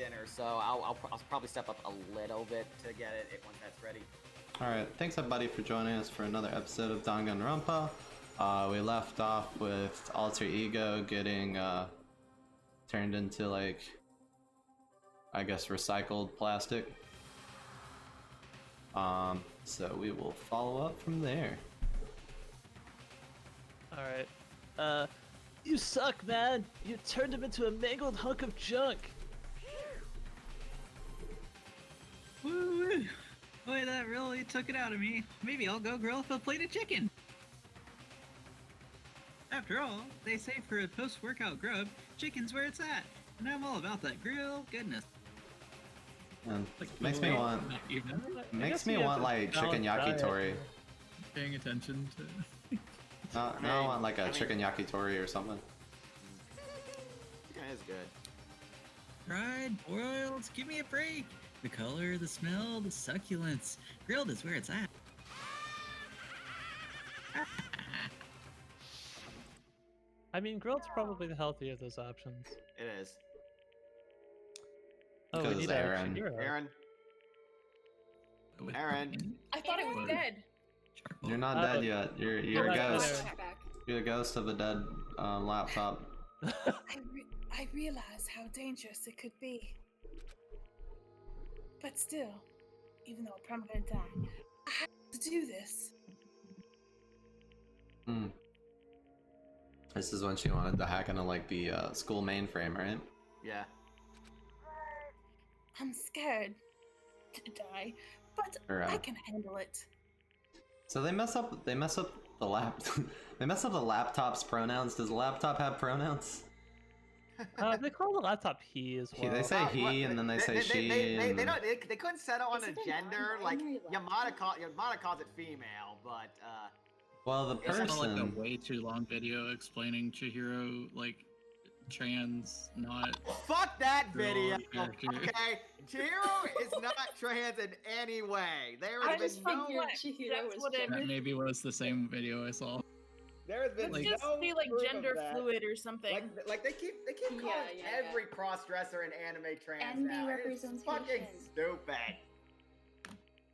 dinner, so I'll probably step up a little bit to get it once that's ready. Alright, thanks everybody for joining us for another episode of Danganronpa. We left off with Alter Ego getting turned into, like, I guess recycled plastic. So we will follow up from there. Alright. You suck, man! You turned him into a mangled hunk of junk! Woo! Boy, that really took it out of me. Maybe I'll go grill up a plate of chicken. After all, they say for a post-workout grub, chicken's where it's at. And I'm all about that grill goodness. And makes me want like chicken yakitori. Paying attention to. Now I want like a chicken yakitori or something. Chicken is good. Fried, boiled, give me a break. The color, the smell, the succulence. Grilled is where it's at. I mean, grilled's probably the healthier of those options. It is. Oh, we need Aaron. Aaron. I thought it was dead. You're not dead yet. You're a ghost. Back. You're the ghost of a dead laptop. I realize how dangerous it could be. But still, even though I'm probably gonna die, I have to do this. This is when she wanted to hack into like the school mainframe, right? Yeah. I'm scared to die, but I can handle it. So they mess up the they mess up the laptop's pronouns. Does the laptop have pronouns? They call the laptop he as well. They say he and then they say she. They couldn't settle on a gender. Like Yamada calls it female, but well, the person. It's like a way too long video explaining Chihiro like trans, not. Fuck that video. Character. Okay, Chihiro is not trans in any way. There has been no. That maybe was the same video I saw. There has been Let's just be like gender fluid or something. Like they keep calling every cross-dresser in anime trans NB now. representation. It's fucking stupid.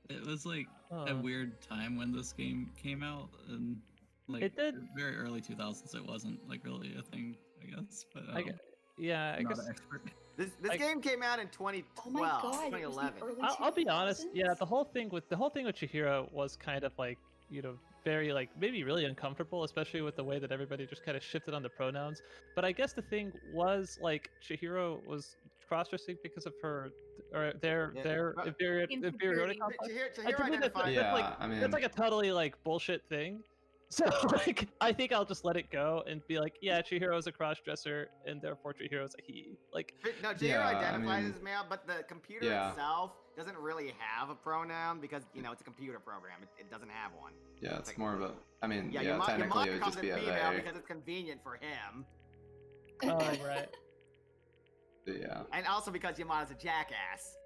It was like a weird time when this game came out, and like it did very early 2000s. It wasn't like really a thing, I guess. But I guess. An expert. This game came out in 2012, 2011. I'll be honest. Yeah, the whole thing with Chihiro was kind of like, you know, very like maybe really uncomfortable, especially with the way that everybody just kind of shifted on the pronouns. But I guess the thing was like Chihiro was cross-dressing because of her or their inferiority complex. Chihiro identifies. That's like a totally like bullshit thing. So like I think I'll just let it go and be like, yeah, Chihiro's a cross-dresser and therefore Chihiro's a he. Like no, Chihiro identifies as male, but the computer itself doesn't really have a pronoun because it's a computer program. It doesn't have one. Yeah, it's more of a. I mean, Yamada technically it would just be a female they. because it's convenient for him. Oh right. Yeah. And also because Yamada's a jackass.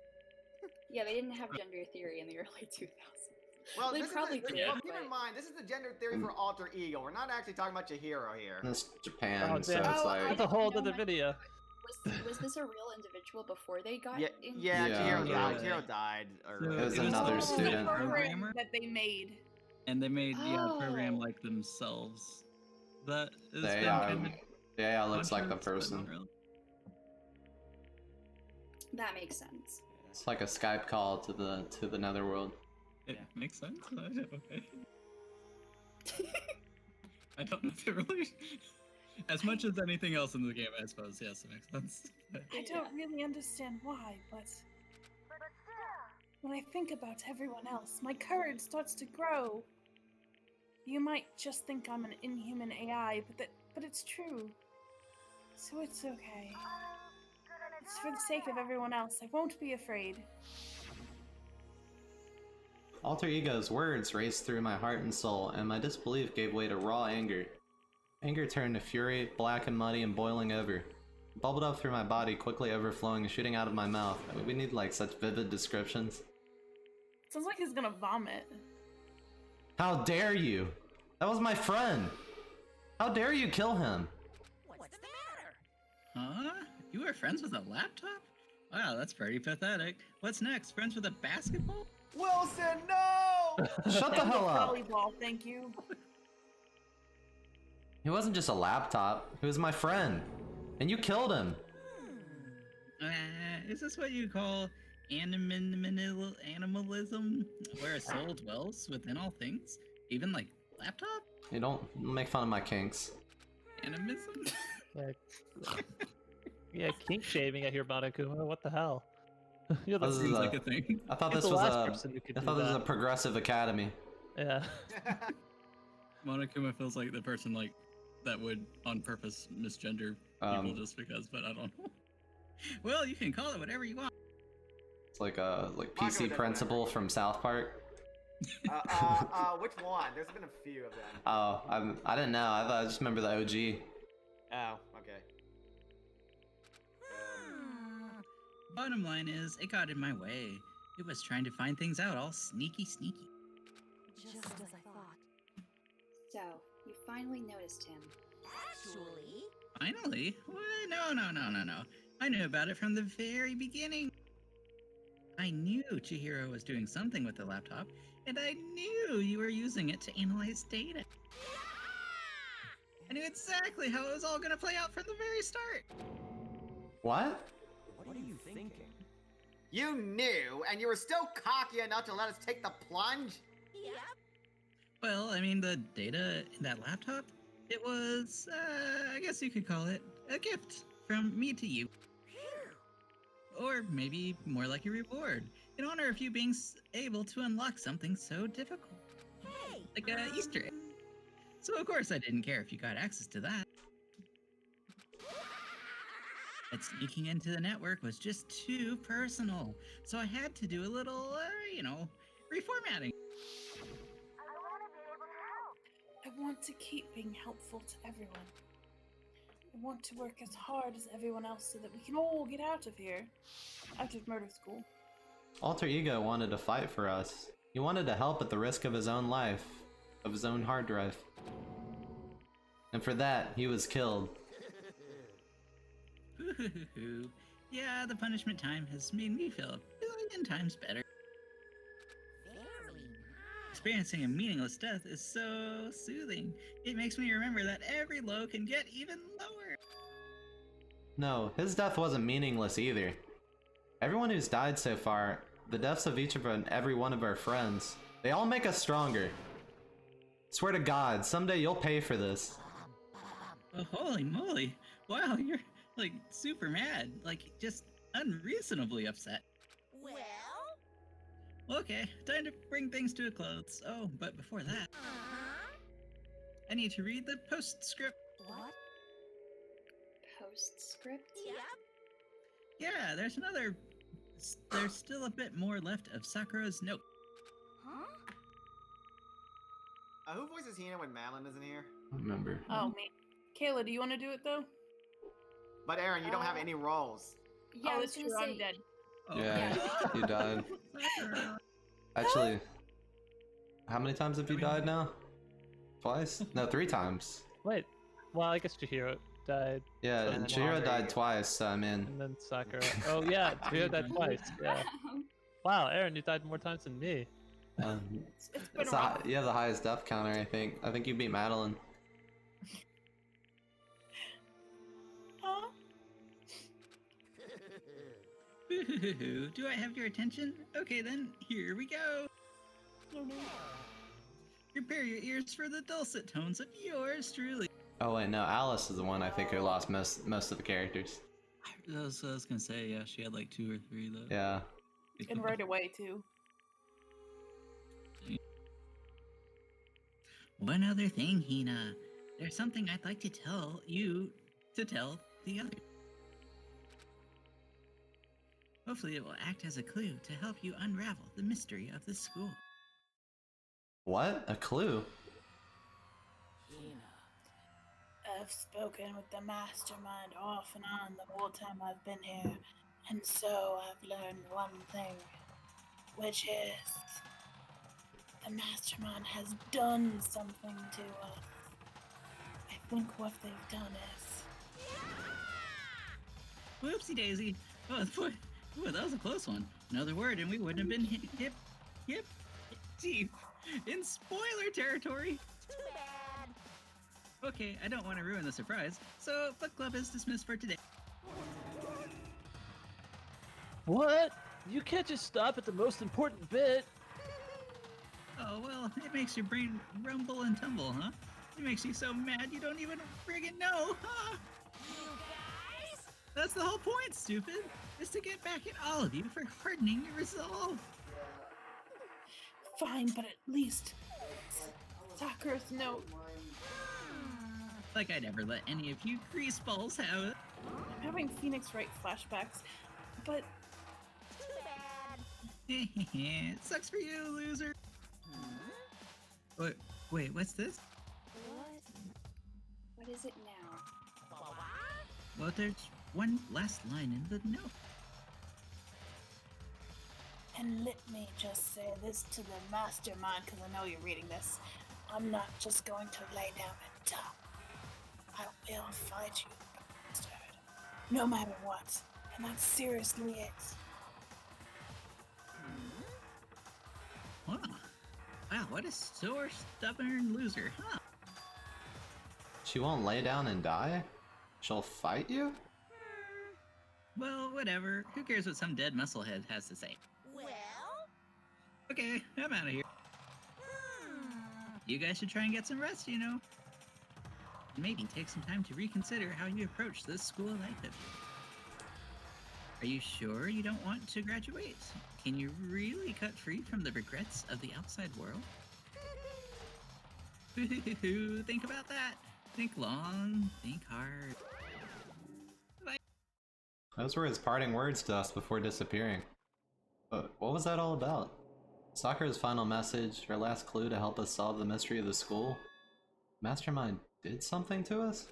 Yeah, they didn't have gender theory in the early 2000s. Well, they probably did. Well, keep in mind, this is the gender theory for Alter Ego. We're not actually talking about Chihiro here. This Japan, so it's like. That's a whole other video. Was this a real individual before they got in? Chihiro died. It was another student. Program that they made. And they made a program like themselves. That is looks like the person. That makes sense. It's like a Skype call to the netherworld. It makes sense. Okay. I don't know if it really. As much as anything else in the game, I suppose. Yes, it makes sense. I don't really understand why, but when I think about everyone else, my courage starts to grow. You might just think I'm an inhuman AI, but it's true. So it's okay. It's for the sake of everyone else. I won't be afraid. Alter Ego's words raced through my heart and soul, and my disbelief gave way to raw anger. Anger turned to fury, black and muddy and boiling over. It bubbled up through my body, quickly overflowing and shooting out of my mouth. I mean, we need like such vivid descriptions. Sounds like he's gonna vomit. How dare you? That was my friend! How dare you kill him? Huh? You were friends with a laptop? Wow, that's pretty pathetic. What's next? Friends with a basketball? Wilson, no! Shut the hell up! Volleyball, thank you. He wasn't just a laptop. He was my friend. And you killed him. Is this what you call animalism? Where a soul dwells within all things? Even like laptop? You don't make fun of my kinks. Animism? Yeah, kink shaving at here, Monokuma. What the hell? You're This is Seems like a thing. I thought You're this the was last a. person who could I do thought this was a that. progressive academy. Yeah. Monokuma feels like the person like that would on purpose misgender people just because, but I don't know. Well, you can call it whatever you want. It's like a PC principal from South Park. Which one? There's been a few of them. Oh, I didn't know. I just remember the OG. Oh, okay. Bottom line is, it got in my way. It was trying to find things out all sneaky. Just as I thought. So, you finally noticed him. Actually? Finally? What? No. I knew about it from the very beginning. I knew Chihiro was doing something with the laptop, and I knew you were using it to analyze data. I knew exactly how it was all gonna play out from the very start. What? What are you thinking? You knew, and you were still cocky enough to let us take the plunge? Yep. Well, I mean, the data in that laptop, it was, I guess you could call it a gift from me to you. Or maybe more like a reward, in honor of you being able to unlock something so difficult. Hey! Like a Easter egg. So of course I didn't care if you got access to that. But sneaking into the network was just too personal, so I had to do a little, reformatting. I want to keep being helpful to everyone. I want to work as hard as everyone else so that we can all get out of here. Out of murder school. Alter Ego wanted to fight for us. He wanted to help at the risk of his own life, of his own hard drive. And for that, he was killed. Yeah, the punishment time has made me feel a billion times better. Very nice. Experiencing a meaningless death is so soothing. It makes me remember that every low can get even lower. No, his death wasn't meaningless either. Everyone who's died so far, the deaths of each of and every one of our friends, they all make us stronger. Swear to God, someday you'll pay for this. Oh, holy moly. Wow, you're, like, super mad. Like, just unreasonably upset. Well? Okay, time to bring things to a close. Oh, but before that, I need to read the postscript. What? Postscript? Yep. Yeah, there's still a bit more left of Sakura's note. Huh? Who voices Hina when Madeline isn't here? I remember. Oh, me. Kayla, do you want to do it though? But Aaron, you don't have any roles. Yeah, oh, I was that's gonna true. say. I'm dead. Oh, Yeah, you died. Sakura. Actually, how many times have you died now? Twice? No, 3 times. Wait. Well, I guess Chihiro died, Yeah, And Chihiro then- died twice, so I'm in. and then Sakura. Oh yeah, Chihiro died twice. Yeah. Wow, Aaron, you died more times than me. It's been It's rough. you have the highest death counter, I think. I think you beat Madeline. Huh? Do I have your attention? Okay then, here we go. Oh, no. Prepare your ears for the dulcet tones of yours truly. Oh wait, no, Alice is the one I think who lost most of the characters. I was gonna say, yeah, she had like 2 or 3 though. Yeah. And right away too. One other thing, Hina. There's something I'd like to tell you to tell the other. Hopefully it will act as a clue to help you unravel the mystery of the school. What? A clue? I've spoken with the mastermind off and on the whole time I've been here, and so I've learned one thing, which is the mastermind has done something to us. I think what they've done is Whoopsie daisy. Oh, Ooh, that was a close one. Another word, and we wouldn't have been hip, deep in spoiler territory. Too bad. Okay, I don't want to ruin the surprise, so book club is dismissed for today. What? You can't just stop at the most important bit. Oh, well, it makes your brain rumble and tumble, huh? It makes you so mad you don't even friggin' know, huh? You guys? That's the whole point, stupid! Is to get back at all of you for hardening your resolve. Fine, but at least Sakura's note. Like I'd ever let any of you greaseballs have it. I'm having Phoenix Wright flashbacks, but Too bad. It sucks for you, loser. Wait, what's this? What is it now? Well, there's one last line in the note. and let me just say this to the mastermind, because I know you're reading this. I'm not just going to lay down and die. I will fight you, bastard. No matter what. And that's seriously it. Wow. Wow, what a sore, stubborn loser, huh? She won't lay down and die? She'll fight you? Well, whatever. Who cares what some dead musclehead has to say? Well? Okay, I'm out of here. You guys should try and get some rest, you know. Maybe take some time to reconsider how you approach this school life of yours. Are you sure you don't want to graduate? Can you really cut free from the regrets of the outside world? Think about that. Think long, think hard. Bye. Those were his parting words to us before disappearing. But what was that all about? Sakura's final message, her last clue to help us solve the mystery of the school? Mastermind did something to us?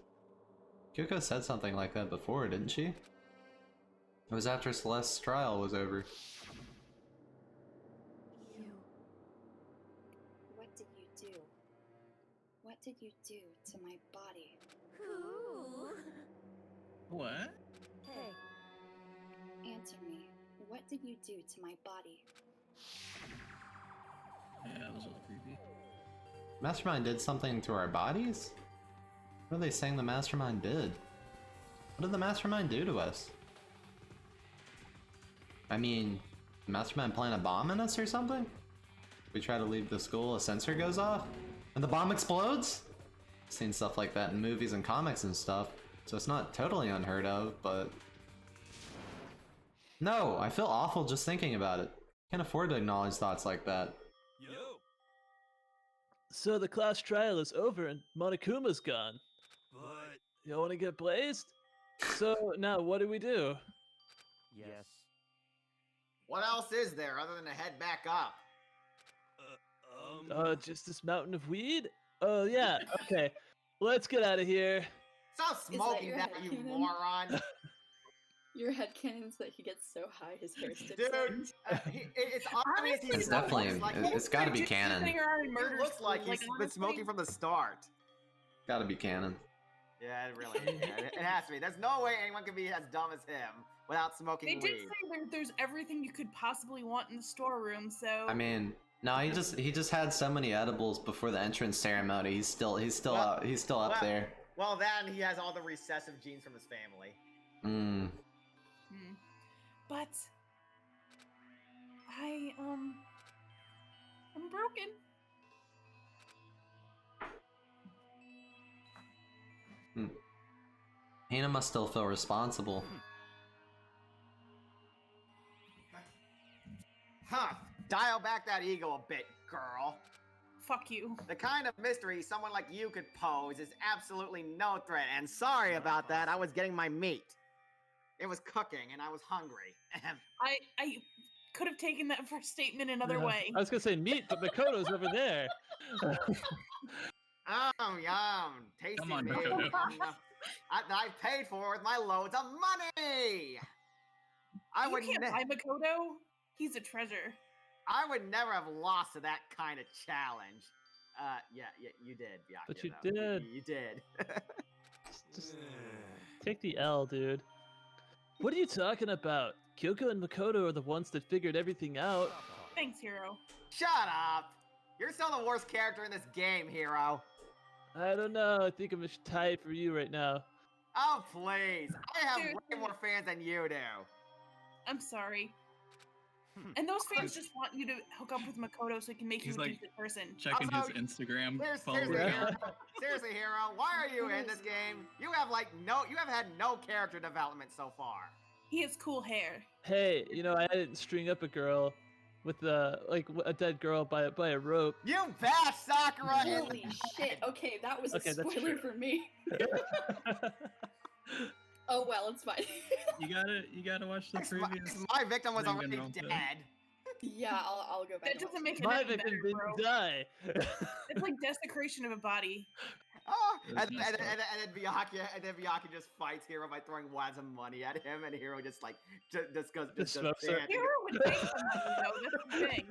Kyuko said something like that before, didn't she? It was after Celeste's trial was over. What did you do? What did you do to my body? Who? What? Hey. Answer me. What did you do to my body? Yeah, that was a little creepy. Mastermind did something to our bodies? What are they saying the Mastermind did? What did the Mastermind do to us? I mean, the Mastermind plant a bomb in us or something? We try to leave the school, a sensor goes off, and the bomb explodes? I've seen stuff like that in movies and comics and stuff, so it's not totally unheard of, but... No, I feel awful just thinking about it. Can't afford to acknowledge thoughts like that. So the class trial is over and Monokuma's gone. But You want to get blazed? So now what do we do? yes. What else is there other than to head back up? Just this mountain of weed? Oh yeah, okay. Let's get out of here. Stop smoking your that, you headcanon? moron! Your headcanon's that he gets so high his hair sticks Dude, out. it's obvious Honestly, It's definitely, it's gotta be canon. It looks like he's been smoking from the start. Gotta be canon. Yeah, it really is. It has to be. There's no way anyone can be as dumb as him without smoking They weed. did say there's everything you could possibly want in the storeroom, so I mean, no, he just had so many edibles before the entrance ceremony. He's still up there. Well, then he has all the recessive genes from his family. But I'm broken. Hina must still feel responsible. Huh. Dial back that ego a bit, girl. Fuck you. The kind of mystery someone like you could pose is absolutely no threat, and sorry about that, I was getting my meat. It was cooking, and I was hungry. I could have taken that first statement another Yeah. way. I was gonna say meat, but Makoto's over there. Yum. Tasty Come on, meat. Makoto. I paid for it with my loads of money. You can't buy Makoto. He's a treasure. I would never have lost to that kind of challenge. Yeah, you did. Yeah, But you did. You did. Just take the L, dude. What are you talking about? Kyoko and Makoto are the ones that figured everything out. Thanks, Hero. Shut up! You're still the worst character in this game, Hero. I don't know. I think I'm just tied for you right now. Oh, please. I have Dude. way more fans than you do. I'm sorry. And those fans just want you to hook up with Makoto so he can make you He's a like- decent person. Checking his Also, Instagram Seriously, followers. Hero. Seriously, Hero. Why are you in this game? You have had no character development so far. He has cool hair. Hey, you know, I didn't string up a girl with a dead girl by a rope. You bash Sakura in Holy shit. Okay, that was Okay, a that's spoiler true. for me. Oh well, it's fine. You gotta watch the previous. My victim was already Danganronpa. dead. Yeah, I'll go back. That and doesn't watch make it My any victim better, didn't bro. die. It's like desecration of a body. Oh, and That's then messed up. Miyake just fights Hero by throwing wads of money at him, and Hero just like just goes Just smokes her. Hero would take somebody, though. That's the thing.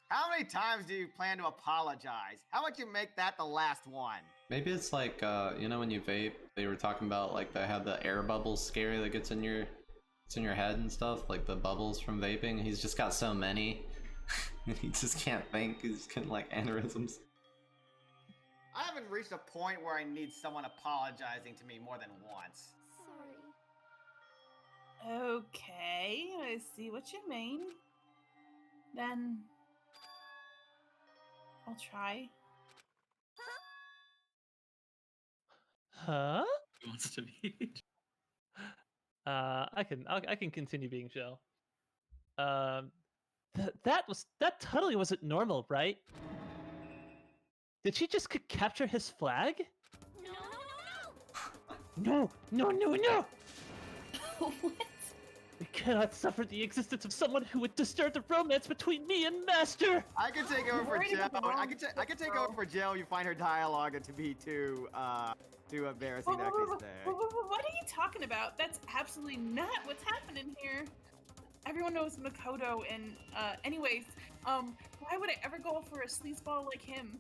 How many times do you plan to apologize? How would you make that the last one? Maybe it's like, you know, when you vape, they were talking about like they have the air bubbles scary that gets in your head and stuff, like the bubbles from vaping. He's just got so many, he just can't think. He's getting like aneurysms. I haven't reached a point where I need someone apologizing to me more than once. Sorry. Okay, I see what you mean. Then I'll try. Huh? He wants to be. I can continue being chill. That totally wasn't normal, right? Did she just capture his flag? No. No! What? We cannot suffer the existence of someone who would disturb the romance between me and Master. I could take over for Worried Jill. about the wrong I could take girl. over for Jill. You find her dialogue to be too embarrassing to actually say. What are you talking about? That's absolutely not what's happening here. Everyone knows Makoto, and anyways, why would I ever go for a sleazeball like him?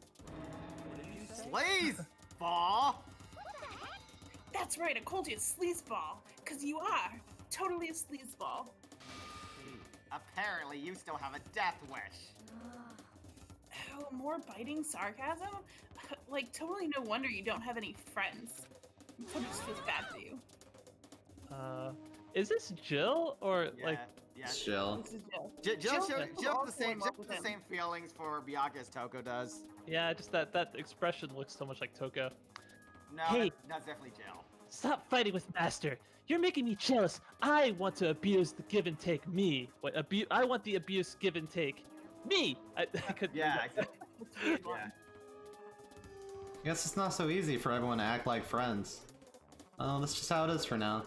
Please, ball. That's right, I called you a sleazeball, because you are totally a sleazeball. Apparently, you still have a death wish. Oh, more biting sarcasm? Like, totally no wonder you don't have any friends. Makoto just feels bad for you. Is this Jill or Yeah, like? yeah. Chill. This is Jill. Jill Jill has the same also in love with him. feelings for Byakuya as Toko does. Yeah, just that expression looks so much like Toko. No, Hey. that's definitely Jill. Stop fighting with Master. You're making me jealous. I want to abuse the give and take me. What I want the abuse give and take me. I could. Yeah, exactly. It's a weird one. Yeah. I guess it's not so easy for everyone to act like friends. Oh, that's just how it is for now.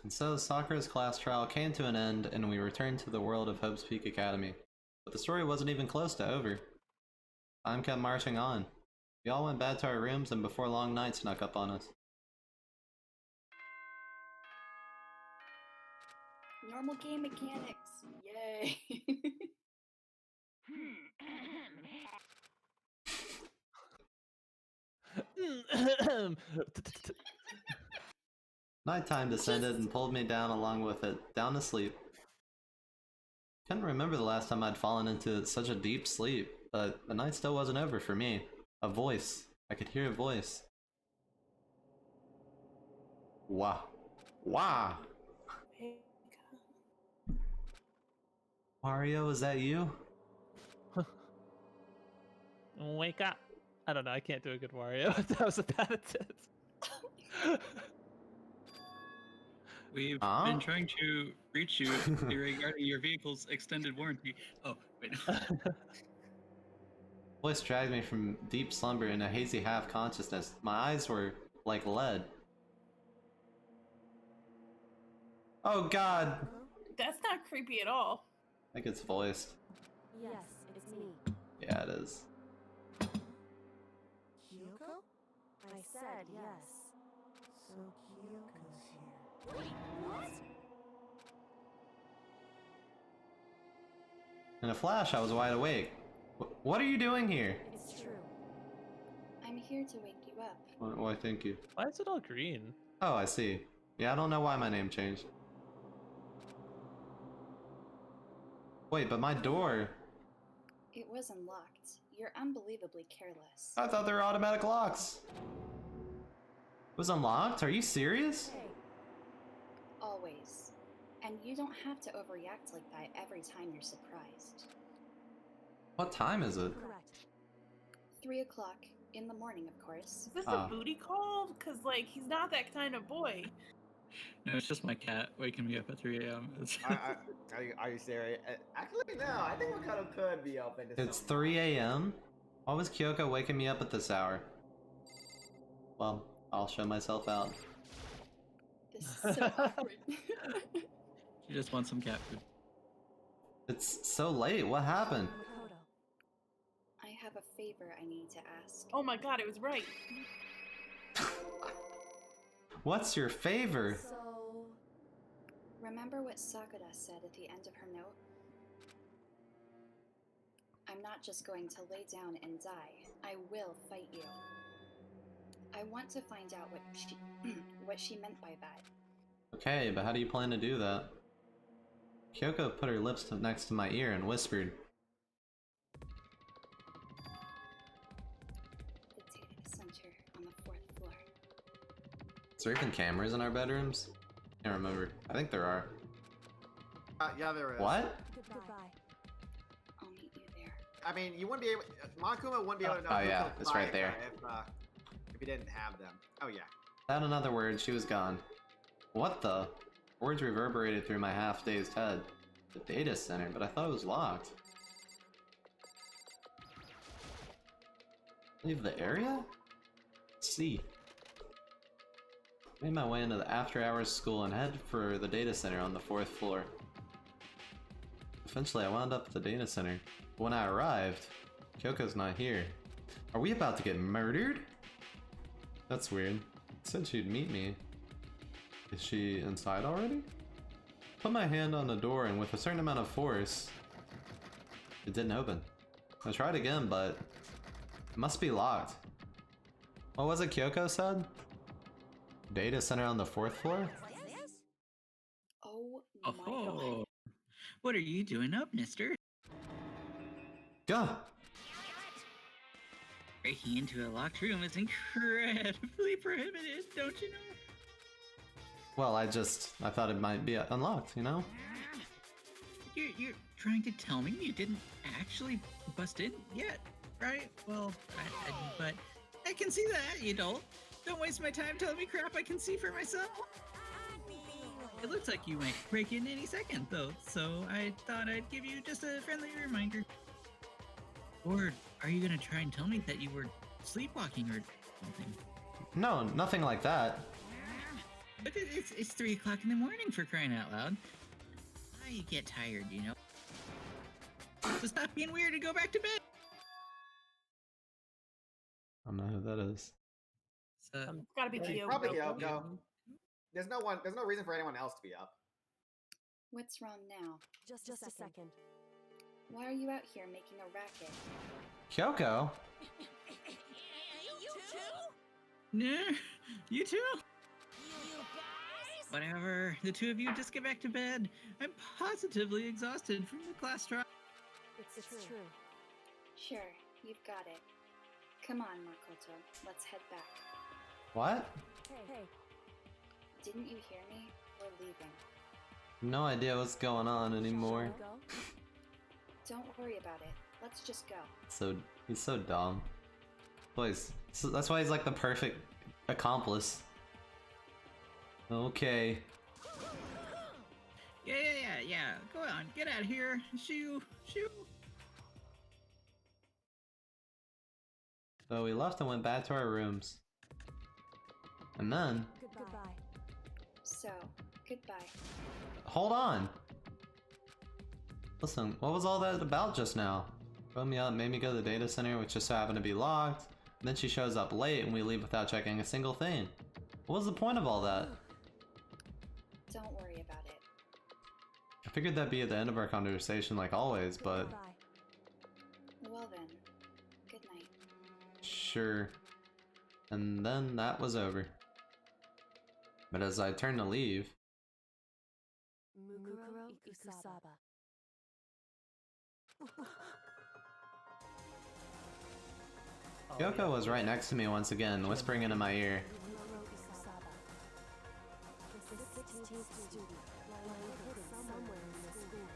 And so Sakura's class trial came to an end, and we returned to the world of Hope's Peak Academy. But the story wasn't even close to over. Time kept marching on. We all went back to our rooms, and before long, night snuck up on us. Normal game mechanics. Yay. Nighttime descended and pulled me down along with it, down to sleep. Couldn't remember the last time I'd fallen into such a deep sleep, but the night still wasn't over for me. A voice. I could hear a voice. Wah. Wah! Mario, is that you? Wake up. I don't know. I can't do a good Wario. That was a bad attempt. We've Huh? been trying to reach you regarding your vehicle's extended warranty. Oh, wait. Voice dragged me from deep slumber in a hazy half-consciousness. My eyes were like lead. Oh god! That's not creepy at all. I think it's voiced. Yes, it's me. Yeah, it is. Kyoko? I said yes. So Kyoko's here. Wait, what? In a flash, I was wide awake. What are you doing here? It's true. I'm here to wake you up. Why, thank you. Why is it all green? Oh, I see. Yeah, I don't know why my name changed. Wait, but my door... It was unlocked. You're unbelievably careless. I thought they were automatic locks. It was unlocked? Are you serious? Hey, Always. And you don't have to overreact like that every time you're surprised. What time is it? correct. 3 o'clock in the morning, of course. Is this Ah. a booty call? Cause like he's not that kind of boy. No, it's just my cat waking me up at 3 a.m. Are you serious? Actually, no. I think Makoto could be open to It's some- 3 a.m.? Why was Kyoko waking me up at this hour? Well, I'll show myself out. This is so awkward. She just wants some cat food. It's so late, what happened? Makoto. I have a favor I need to ask. Oh my god, it was right. What's your favor? So, Remember what Sakura said at the end of her note? I'm not just going to lay down and die. I will fight you. I want to find out what she meant by that. Okay, but how do you plan to do that? Kyoko put her lips next to my ear and whispered. The data center on the 4th floor. Is there even cameras in our bedrooms? Can't remember. I think there are. Yeah, there is. What? goodbye. I'll meet you there. I mean, you wouldn't be able. Monokuma wouldn't be able to know. Oh, who yeah, killed it's right Sayaka there. If you didn't have them. Oh yeah. Without another word, she was gone. What the? Words reverberated through my half-dazed head. The data center, but I thought it was locked. Leave the area? Let's see. Made my way into the after-hours school and head for the data center on the 4th floor. Eventually, I wound up at the data center. But when I arrived, Kyoko's not here. Are we about to get murdered? That's weird. Said she'd meet me. Is she inside already? Put my hand on the door and with a certain amount of force, it didn't open. I tried again, but it must be locked. What was it Kyoko said? Data center on the 4th floor? Oh my god. Oh, what are you doing up, mister? Go! Breaking into a locked room is incredibly prohibited, don't you know? Well, I thought it might be unlocked, you know? You're trying to tell me you didn't actually bust in yet, right? Well, but I can see that, you don't. Don't waste my time telling me crap I can see for myself. It looks like you might break in any second, though, so I thought I'd give you just a friendly reminder. Or are you gonna try and tell me that you were sleepwalking or something? No, nothing like that. But it's 3 o'clock in the morning, for crying out loud. I get tired, you know. So stop being weird and go back to bed. I don't know who that is. So, It's gotta be Yeah, Kyoko. Probably Kyoko. There's no reason for anyone else to be up. What's wrong now? Just a second. Why are you out here making a racket? Kyoko? nah, you too. Whatever. The two of you just get back to bed. I'm positively exhausted from the class trial. It's true. Sure, you've got it. Come on, Makoto. Let's head back. What? Hey, Didn't you hear me? We're leaving. No idea what's going on anymore. shall we go? Don't worry about it. Let's just go. He's so dumb. That's why he's like the perfect accomplice. Okay. Yeah. Go on, get out of here. Shoo. So we left and went back to our rooms. And then, Goodbye. So, goodbye. hold on! Listen, what was all that about just now? Woke me up, made me go to the data center, which just so happened to be locked. And then she shows up late and we leave without checking a single thing. What was the point of all that? Don't worry about it. I figured that'd be at the end of our conversation like always, but Goodbye. Well then, good night. sure. And then that was over. But as I turned to leave, Mukuro Ikusaba. Yoko was right next to me once again, whispering into my ear. Mukuro Ikusaba. The 16th student, lying hidden somewhere in the school.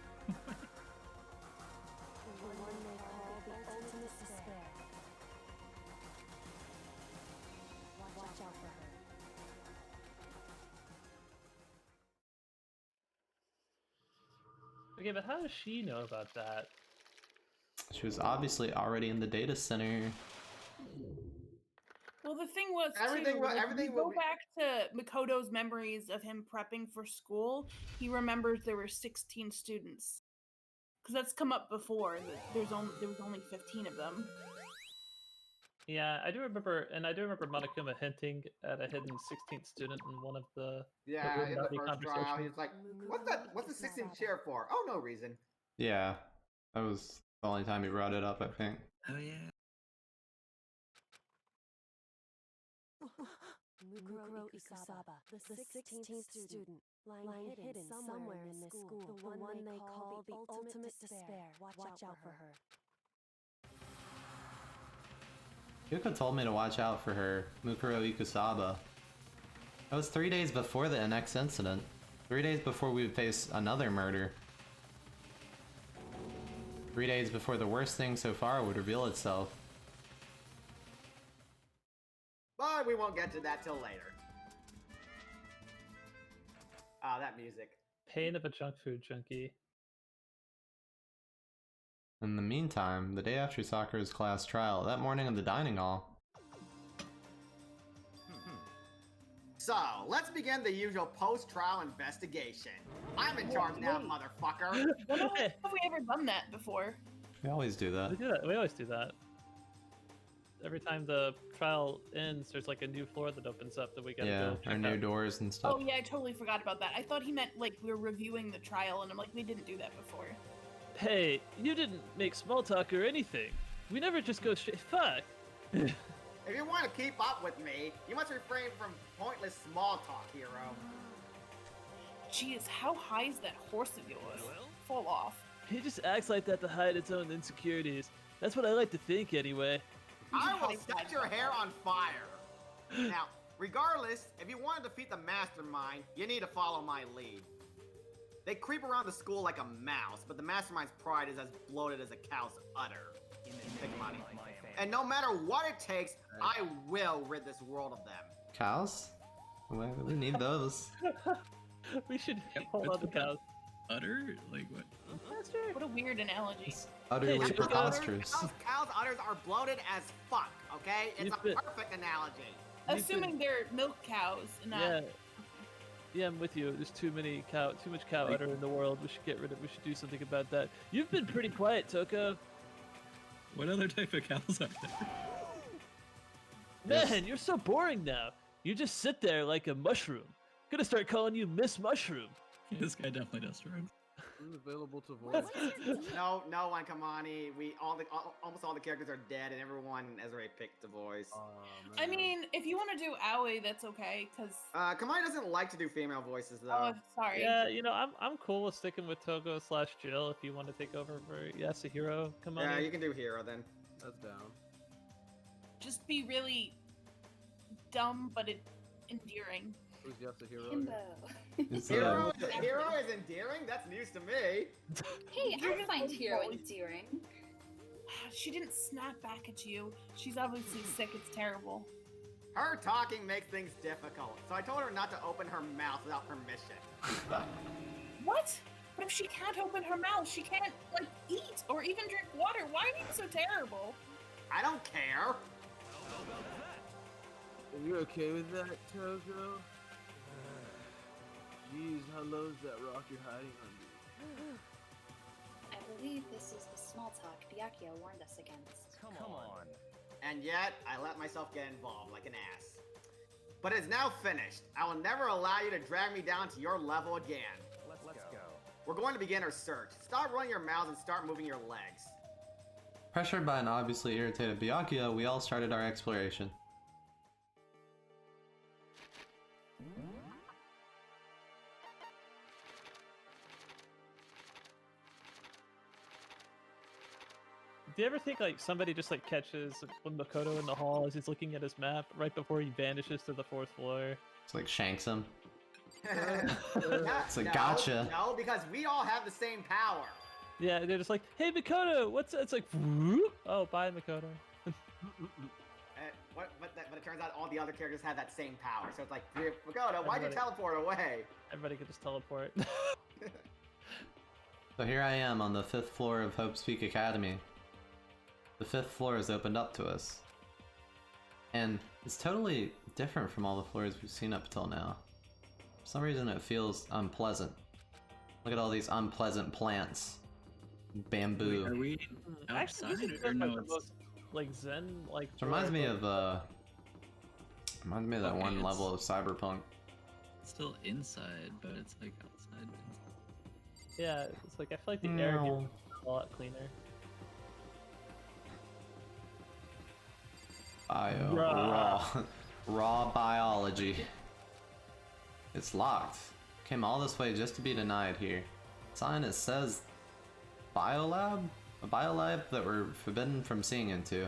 The one they call the ultimate despair. Watch out for her. Okay, but how does she know about that? She was obviously already in the data center. Well, the thing was, Everything too, wa- like, everything you will go be- back to Makoto's memories of him prepping for school. He remembers there were 16 students, because that's come up before. That there was only 15 of them. Yeah, I do remember, and I do remember Monokuma hinting at a hidden 16th student in one of the Yeah, in the Illuminati first trial, conversations. he's like, what's the 16th chair for? Oh, no reason. Yeah, that was the only time he brought it up, I think. Oh yeah. Mukuro Ikusaba, the 16th student, lying hidden somewhere in this school. The one they call the ultimate despair. Watch out for her. Yoko told me to watch out for her, Mukuro Ikusaba. That was 3 days before the NX incident. 3 days before we would face another murder. 3 days before the worst thing so far would reveal itself. But we won't get to that till later. Ah, that music. Pain of a junk food junkie. In the meantime, the day after Sakura's class trial, that morning in the dining hall, So, let's begin the usual post-trial investigation. I'm in charge now, motherfucker. When have we ever done that before? we always do that. We do that. We always do that. Every time the trial ends, there's like a new floor that opens up that we gotta Yeah, go our check new out. doors and stuff. Oh yeah, I totally forgot about that. I thought he meant like we were reviewing the trial, and I'm like, we didn't do that before. Hey, you didn't make small talk or anything. We never just go straight. Fuck. If you want to keep up with me, you must refrain from pointless small talk, hero. Jeez, how high is that horse of yours? Fall off. He just acts like that to hide its own insecurities. That's what I like to think, anyway. I will set your hair on fire. Now, regardless, if you want to defeat the mastermind, you need to follow my lead. They creep around the school like a mouse, but the mastermind's pride is as bloated as a cow's udder. Big money. And no matter what it takes, I will rid this world of them. Cows? We need those. We should Yep, hold that's on to what that- cows. Utter? Like what? What a weird analogy. Utterly Hey, preposterous. Cows' udders are bloated as fuck, okay? It's You've a been- perfect analogy. Assuming they're milk cows and not. Yeah. Yeah, I'm with you. There's too much cow udder in the world. We should get rid of. We should do something about that. You've been pretty quiet, Toko. What other type of cows are there? Yes. Man, you're so boring now. You just sit there like a mushroom. Gonna start calling you Miss Mushroom. This guy definitely does drugs. Unavailable to voice. No one, Kamani. Almost all the characters are dead, and everyone has already picked the voice. I mean, if you want to do Aoi, that's okay, cause. Kamani doesn't like to do female voices, though. Oh, sorry. Yeah, I'm cool with sticking with Togo / Jill if you want to take over for Yasuhiro. Come on. Yeah, in. you can do hero then. That's down. Just be really dumb, but endearing. Who's Yasuhiro? Himbo. It's, Hero is endearing? That's news to me. Hey, You're I just find so Hero bully. endearing. She didn't snap back at you. She's obviously sick. It's terrible. Her talking makes things difficult, so I told her not to open her mouth without permission. What? But if she can't open her mouth, she can't, like, eat or even drink water. Why are you so terrible? I don't care. Are you okay with that, Togo? Jeez, how low's that rock you're hiding under? I believe this is the small talk Byakuya warned us against. Come on. And yet, I let myself get involved like an ass. But it's now finished. I will never allow you to drag me down to your level again. Let's go. We're going to begin our search. Stop running your mouths and start moving your legs. Pressured by an obviously irritated Byakuya, we all started our exploration. Do you ever think like somebody just like catches one Makoto in the hall as he's looking at his map right before he vanishes to the 4th floor? It's like shanks him. Not- It's like, no, gotcha. No, because we all have the same power. Yeah, they're just like, hey Makoto, what's it's like? Whoop. Oh, bye Makoto. But it turns out all the other characters have that same power. So it's like, Makoto, why'd you Everybody- teleport away? Everybody could just teleport. So here I am on the 5th floor of Hope's Peak Academy. The 5th floor is opened up to us. And it's totally different from all the floors we've seen up till now. For some reason it feels unpleasant. Look at all these unpleasant plants. Bamboo. Are we Actually, outside this is or just, no? like the It's most like zen like. It reminds me of that Okay, one it's- level of Cyberpunk. still inside, but it's like outside. Yeah, it's like I feel like the air here is a lot cleaner. Raw biology. It's locked. Came all this way just to be denied here. Sign it says biolab? A biolab that we're forbidden from seeing into.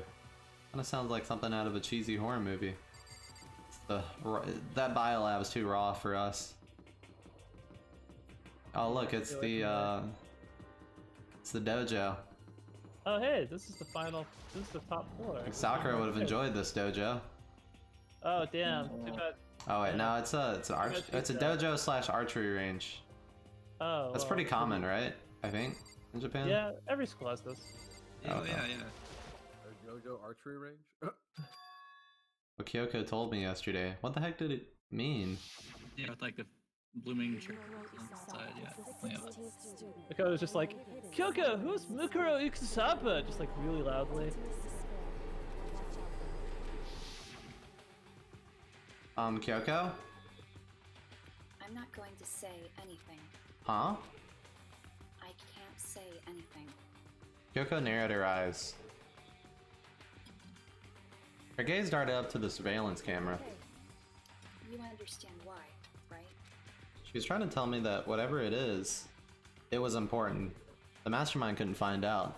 Kinda sounds like something out of a cheesy horror movie. That biolab is too raw for us. Oh look, it's the dojo. Oh hey, this is the top floor. Sakura would have enjoyed this dojo. Oh damn, too bad. Oh wait, no, it's a dojo slash archery range. Oh, That's well, pretty common, right? I think in Japan. Yeah, every school has this. Oh, Okay. yeah. A JoJo archery range? What Kyoko told me yesterday. What the heck did it mean? Yeah, with like the blooming tree outside, yeah. Makoto's just like, Kyoko, who's Mukuro Ikusaba? Just like really loudly. Kyoko? I'm not going to say anything. Huh? I can't say anything. Kyoko narrowed her eyes. Her gaze darted up to the surveillance camera. You understand why, right? She was trying to tell me that whatever it is, it was important. The mastermind couldn't find out.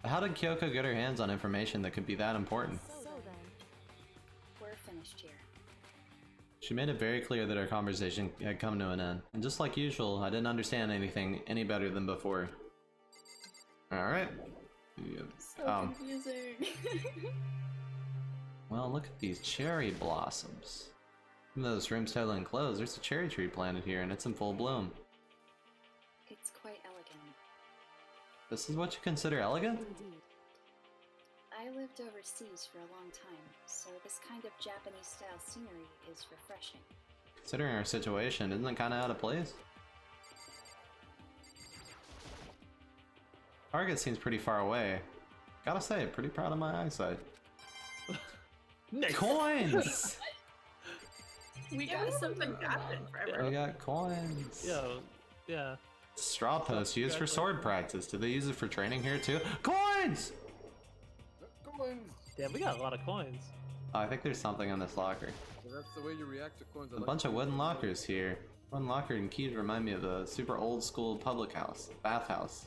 But how did Kyoko get her hands on information that could be that important? We're finished here. She made it very clear that our conversation had come to an end, and just like usual, I didn't understand anything any better than before. Alright. So confusing. Well, look at these cherry blossoms. Even though this room's totally enclosed, there's a cherry tree planted here, and it's in full bloom. It's quite elegant. This is what you consider elegant? I lived overseas for a long time, so this kind of Japanese-style scenery is refreshing. Considering our situation, isn't it kinda out of place? Target seems pretty far away. Gotta say, pretty proud of my eyesight. Coins! We got something happening for We everyone. got coins. Yo, yeah. Straw post used for sword practice. Do they use it for training here too? Coins! Coins! Damn, we got a lot of coins. Oh, I think there's something in this locker. So that's the way you react to coins. A bunch of wooden lockers here. One locker and keys remind me of a super old school public house, bathhouse.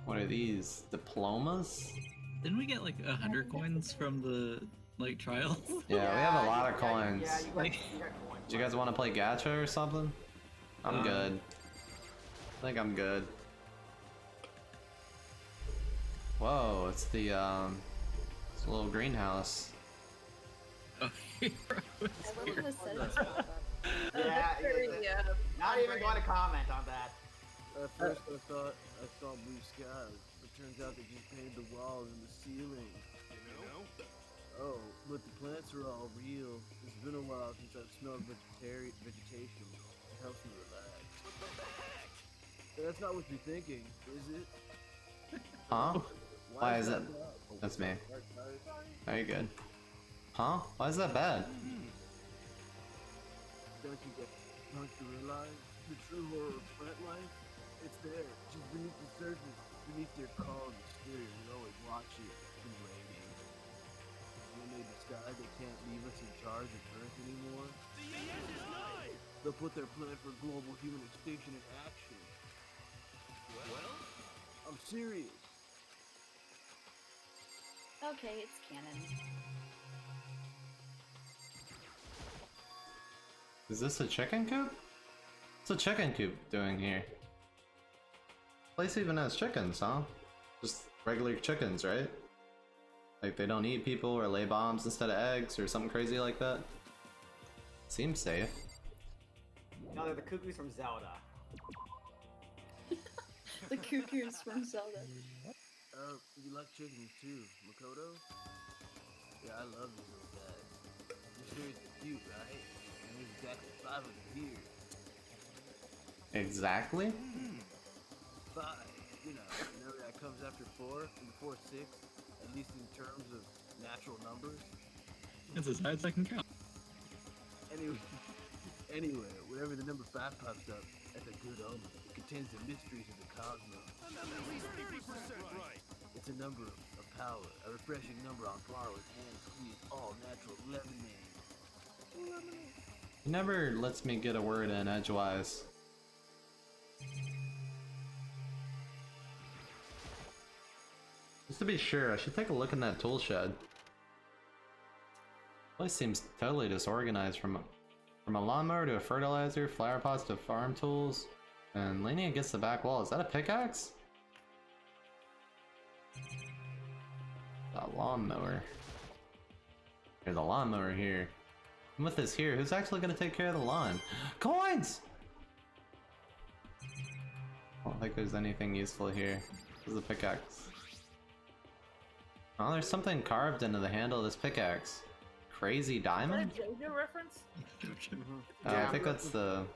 What are these? Diplomas? Didn't we get like 100 coins from the like trial? Yeah, we have a lot of coins. Yeah, you got coins. Do you guys want to play gacha or something? I'm good. I think I'm good. Whoa, it's the it's a little greenhouse. Okay, bro. I love the settings pop up. Yeah, not even going to comment on that. At first I thought I saw blue skies, but turns out they just painted the walls and the ceiling. You know? Oh, but the plants are all real. It's been a while since I've smelled vegetation. It helps me relax. But that's not what you're thinking, is it? Huh? Why is it? bad? That's me. Very good. Huh? Why is that bad? Don't you realize the true horror of plant life? It's there, just beneath the surface, beneath their calm exterior. We always watch it and waiting. When they decide they can't leave us in charge of Earth anymore, they'll put their plan for global human extinction in action. Well, I'm serious. Okay, it's canon. Is this a chicken coop? What's a chicken coop doing here? Place even has chickens, huh? Just regular chickens, right? Like they don't eat people or lay bombs instead of eggs or something crazy like that? Seems safe. No, they're the cuckoos from Zelda. The cuckoos from Zelda. You like chickens too, Makoto? Yeah, I love these little guys. You're seriously cute, right? And there's exactly 5 of them here. Exactly? 5. You know that comes after 4 and before 6, at least in terms of natural numbers. That's as high as I can count. Anyway, wherever the number 5 pops up, that's a good omen. It contains the mysteries of the cosmos. At least 50% right. It's a number of power, a refreshing number on par with hand-squeezed all-natural lemonade. He never lets me get a word in edgewise. Just to be sure, I should take a look in that tool shed. Place seems totally disorganized from a lawnmower to a fertilizer, flower pots to farm tools, and leaning against the back wall. Is that a pickaxe? A lawnmower. There's a lawnmower here. And with this here, who's actually gonna take care of the lawn? Coins! I don't think there's anything useful here. This is a pickaxe. Oh, there's something carved into the handle of this pickaxe. Crazy diamond? Is that a JoJo reference? I think that's the...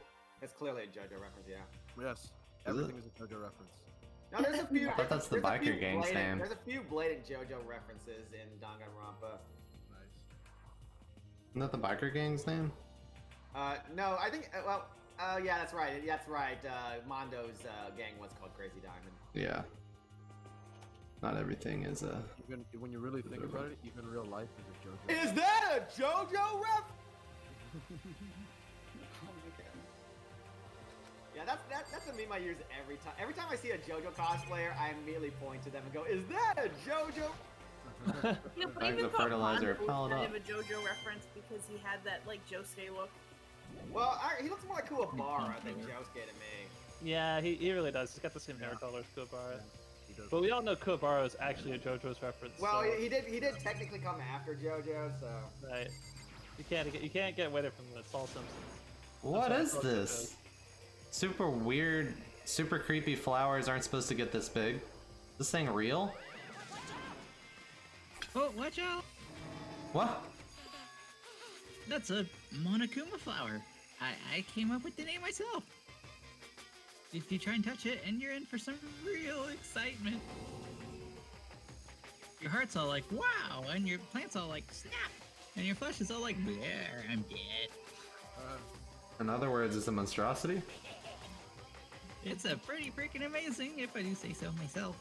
It's clearly a JoJo reference, yeah. Yes, everything is a JoJo reference. Now there's a few. I thought that's the there's a few biker gang's blatant- name. There's a few blatant JoJo references in Danganronpa. Nice. Isn't that the biker gang's name? No, I think. Yeah, that's right. That's right. Mondo's gang was called Crazy Diamond. Yeah. Not everything is a... Even when you really think about it, even real life is a JoJo. Is that a JoJo ref? Yeah, that's a meme I use every time. Every time I see a JoJo cosplayer, I immediately point to them and go, "Is that a JoJo?" Yeah, but Like even the thought fertilizer, Mondo was pile it kind up. of a JoJo reference because he had that like Josuke look. Well, he looks more like Kuwabara than Josuke to me. Yeah, he really does. He's got the same hair color as Kuwabara. He does. But we all know Kuwabara is actually a JoJo's reference. Well, so, he did technically come after JoJo, so. right. You can't get away from this. It's all Simpsons. What That's is what I thought it this? Super weird, super creepy flowers aren't supposed to get this big. Is this thing real? Oh, watch out! What? That's a Monokuma flower. I came up with the name myself. If you try and touch it, and you're in for some real excitement. Your heart's all like, wow, and your plant's all like, snap, and your flesh is all like, there, I'm dead. In other words, it's a monstrosity? It's a pretty freaking amazing, if I do say so myself.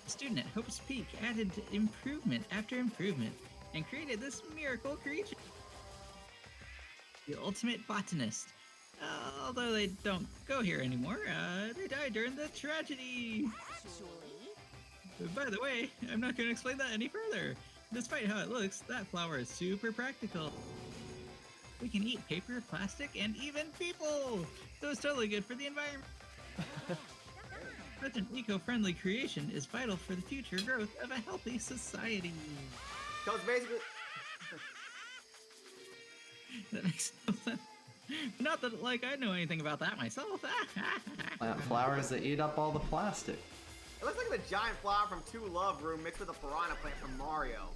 A student at Hope's Peak added improvement after improvement and created this miracle creature. The ultimate botanist. Although they don't go here anymore, they died during the tragedy. By the way, I'm not going to explain that any further. Despite how it looks, that flower is super practical. We can eat paper, plastic, and even people! So it's totally good for the environment. Such an eco-friendly creation is vital for the future growth of a healthy society. So it's basically. That makes no sense. Not that, like, I know anything about that myself. Plant flowers that eat up all the plastic. It looks like the giant flower from Two Love Room mixed with a piranha plant from Mario.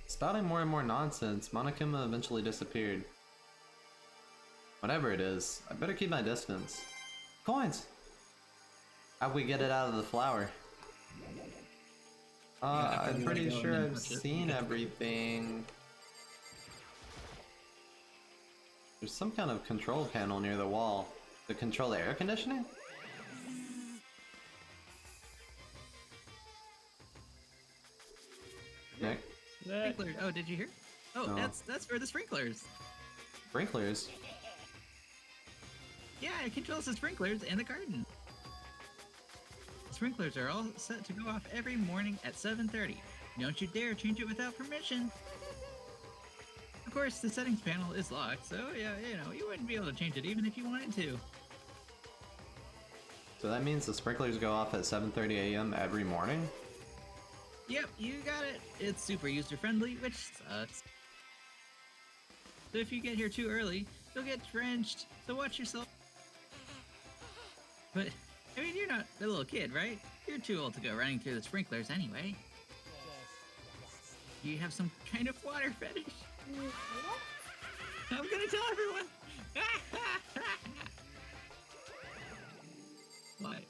Spouting more and more nonsense, Monokuma eventually disappeared. Whatever it is, I better keep my distance. Coins! How'd we get it out of the flower? I'm pretty sure I've seen everything. There's some kind of control panel near the wall. To control the air conditioning? Nick? Sprinklers. Oh, did you hear? Oh, No. that's for the sprinklers. Sprinklers? Yeah, it controls the sprinklers and the garden. sprinklers are all set to go off every morning at 7:30. Don't you dare change it without permission. Of course, the settings panel is locked, so yeah, you wouldn't be able to change it even if you wanted to. So that means the sprinklers go off at 7:30 a.m. every morning? Yep, you got it. It's super user-friendly, which sucks. So if you get here too early, you'll get drenched, so watch yourself. But, I mean, you're not a little kid, right? You're too old to go running through the sprinklers anyway. You have some kind of water fetish. I'm gonna tell everyone! What?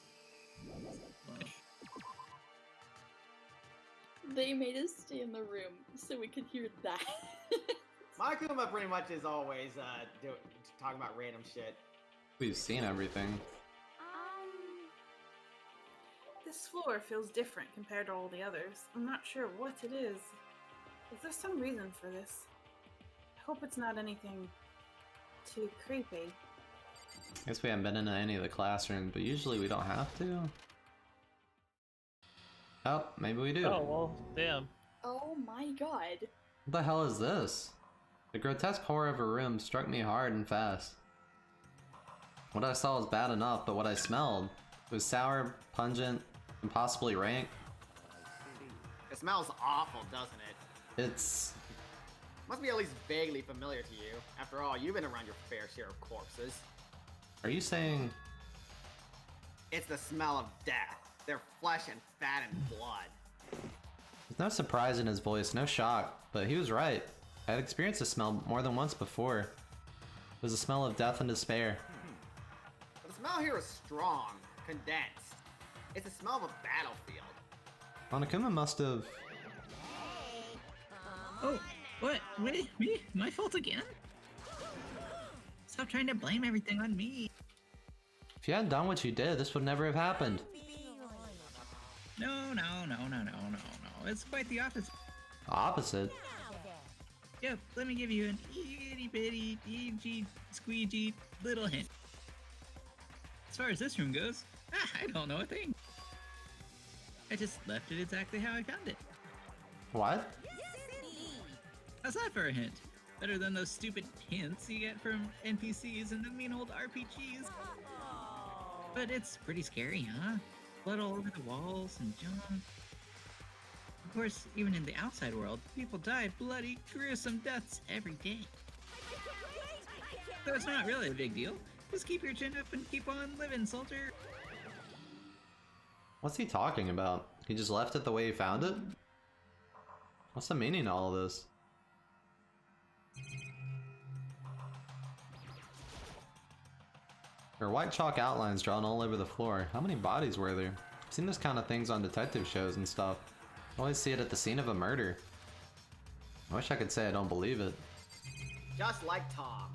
They made us stay in the room so we could hear that. Makuma pretty much is always talking about random shit. We've seen everything. This floor feels different compared to all the others. I'm not sure what it is. Is there some reason for this? I hope it's not anything too creepy. I guess we haven't been into any of the classrooms, but usually we don't have to. Oh, maybe we do. Oh, well, damn. Oh my god. What the hell is this? The grotesque horror of a room struck me hard and fast. What I saw was bad enough, but what I smelled was sour, pungent, and possibly rank. It smells awful, doesn't it? It's... Must be at least vaguely familiar to you. After all, you've been around your fair share of corpses. Are you saying... It's the smell of death. Their flesh and fat and blood. There's no surprise in his voice, no shock, but he was right. I had experienced the smell more than once before. It was the smell of death and despair. But the smell here is strong, condensed. It's the smell of a battlefield. Monokuma must have... Oh, what? Wait, me? My fault again? Stop trying to blame everything on me. If you hadn't done what you did, this would never have happened. No. It's quite the opposite. Opposite? Yep, let me give you an itty bitty, dingy, squeegee little hint. As far as this room goes, I don't know a thing. I just left it exactly how I found it. What? How's that for a hint? Better than those stupid hints you get from NPCs and the mean old RPGs. But it's pretty scary, huh? Blood all over the walls and junk. Of course, even in the outside world, people die bloody, gruesome deaths every day. So it's not really a big deal. Just keep your chin up and keep on living, soldier. What's he talking about? He just left it the way he found it? What's the meaning of all of this? There are white chalk outlines drawn all over the floor. How many bodies were there? I've seen this kind of things on detective shows and stuff. I always see it at the scene of a murder. I wish I could say I don't believe it. Just like Tom.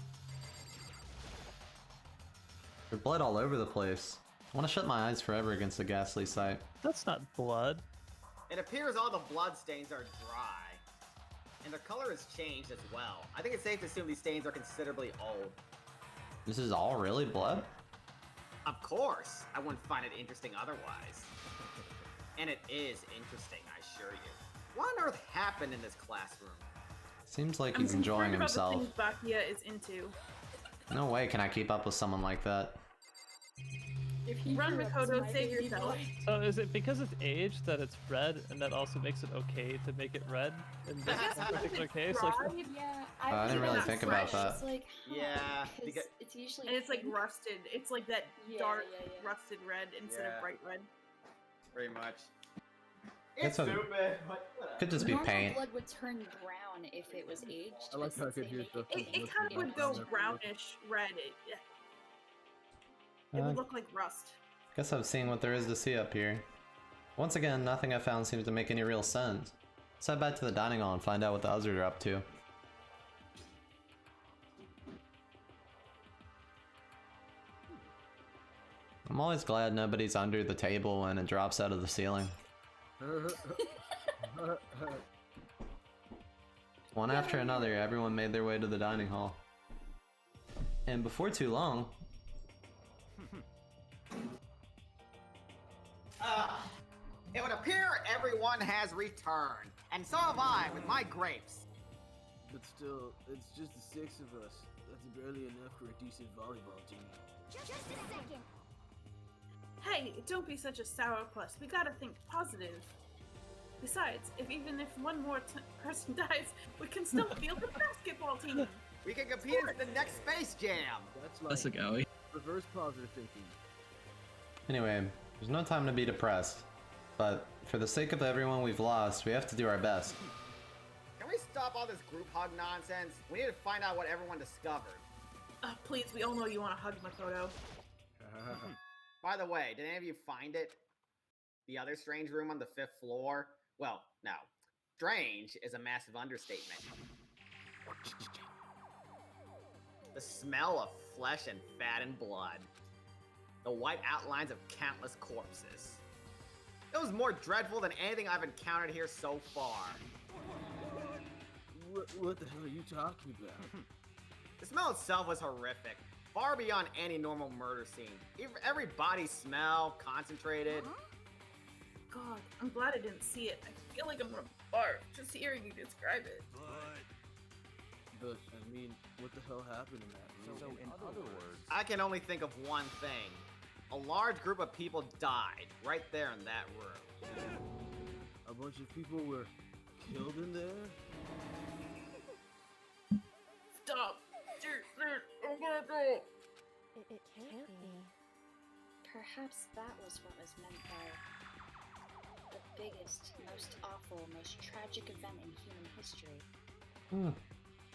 There's blood all over the place. I want to shut my eyes forever against the ghastly sight. That's not blood. It appears all the blood stains are dry. And their color has changed as well. I think it's safe to assume these stains are considerably old. This is all really blood? Of course! I wouldn't find it interesting otherwise. And it is interesting, I assure you. What on earth happened in this classroom? Seems like he's enjoying himself. I'm concerned about the things Bakia is into. No way can I keep up with someone like that. If you Run, grew up Makoto, as save my baby yourself. boy. So is it because it's aged that it's red, and that also makes it okay to make it red in this particular case? Like, Yeah, I didn't really think about that. It's like, Yeah, because it's usually And it's like pink. rusted. It's like that Yeah, dark, yeah. rusted red instead Yeah. of bright red. Pretty much. It's It's a- stupid, but whatever. Could just be Normal paint. blood would turn brown if it was aged. I like but how I since could they hear make stuff it It kind of would go brownish red. It would look like rust. Guess I've seen what there is to see up here. Once again, nothing I found seems to make any real sense. Let's head back to the dining hall and find out what the others are up to. I'm always glad nobody's under the table when it drops out of the ceiling. One after another, everyone made their way to the dining hall. And before too long... It would appear everyone has returned, and so have I with my grapes. But still, it's just the 6 of us. That's barely enough for a decent volleyball team. Just a second. Hey, don't be such a sourpuss. We gotta think positive. Besides, even if one more person dies, we can still field the basketball team. We can compete in the next Space Jam. That's like Let's go. reverse positive thinking. Anyway, there's no time to be depressed. But for the sake of everyone we've lost, we have to do our best. Can we stop all this group hug nonsense? We need to find out what everyone discovered. Please, we all know you want to hug Makoto. By the way, did any of you find it? The other strange room on the 5th floor? Well, no. Strange is a massive understatement. The smell of flesh and fat and blood. The white outlines of countless corpses. It was more dreadful than anything I've encountered here so far. What the hell are you talking about? The smell itself was horrific, far beyond any normal murder scene. Every body smell, concentrated. God, I'm glad I didn't see it. I feel like I'm gonna barf just hearing you describe it. But, I mean, what the hell happened in that room? So in other words, I can only think of one thing. A large group of people died right there in that room. A bunch of people were killed in there? Stop! I'm gonna go! It can't be. Perhaps that was what was meant by the biggest, most awful, most tragic event in human history.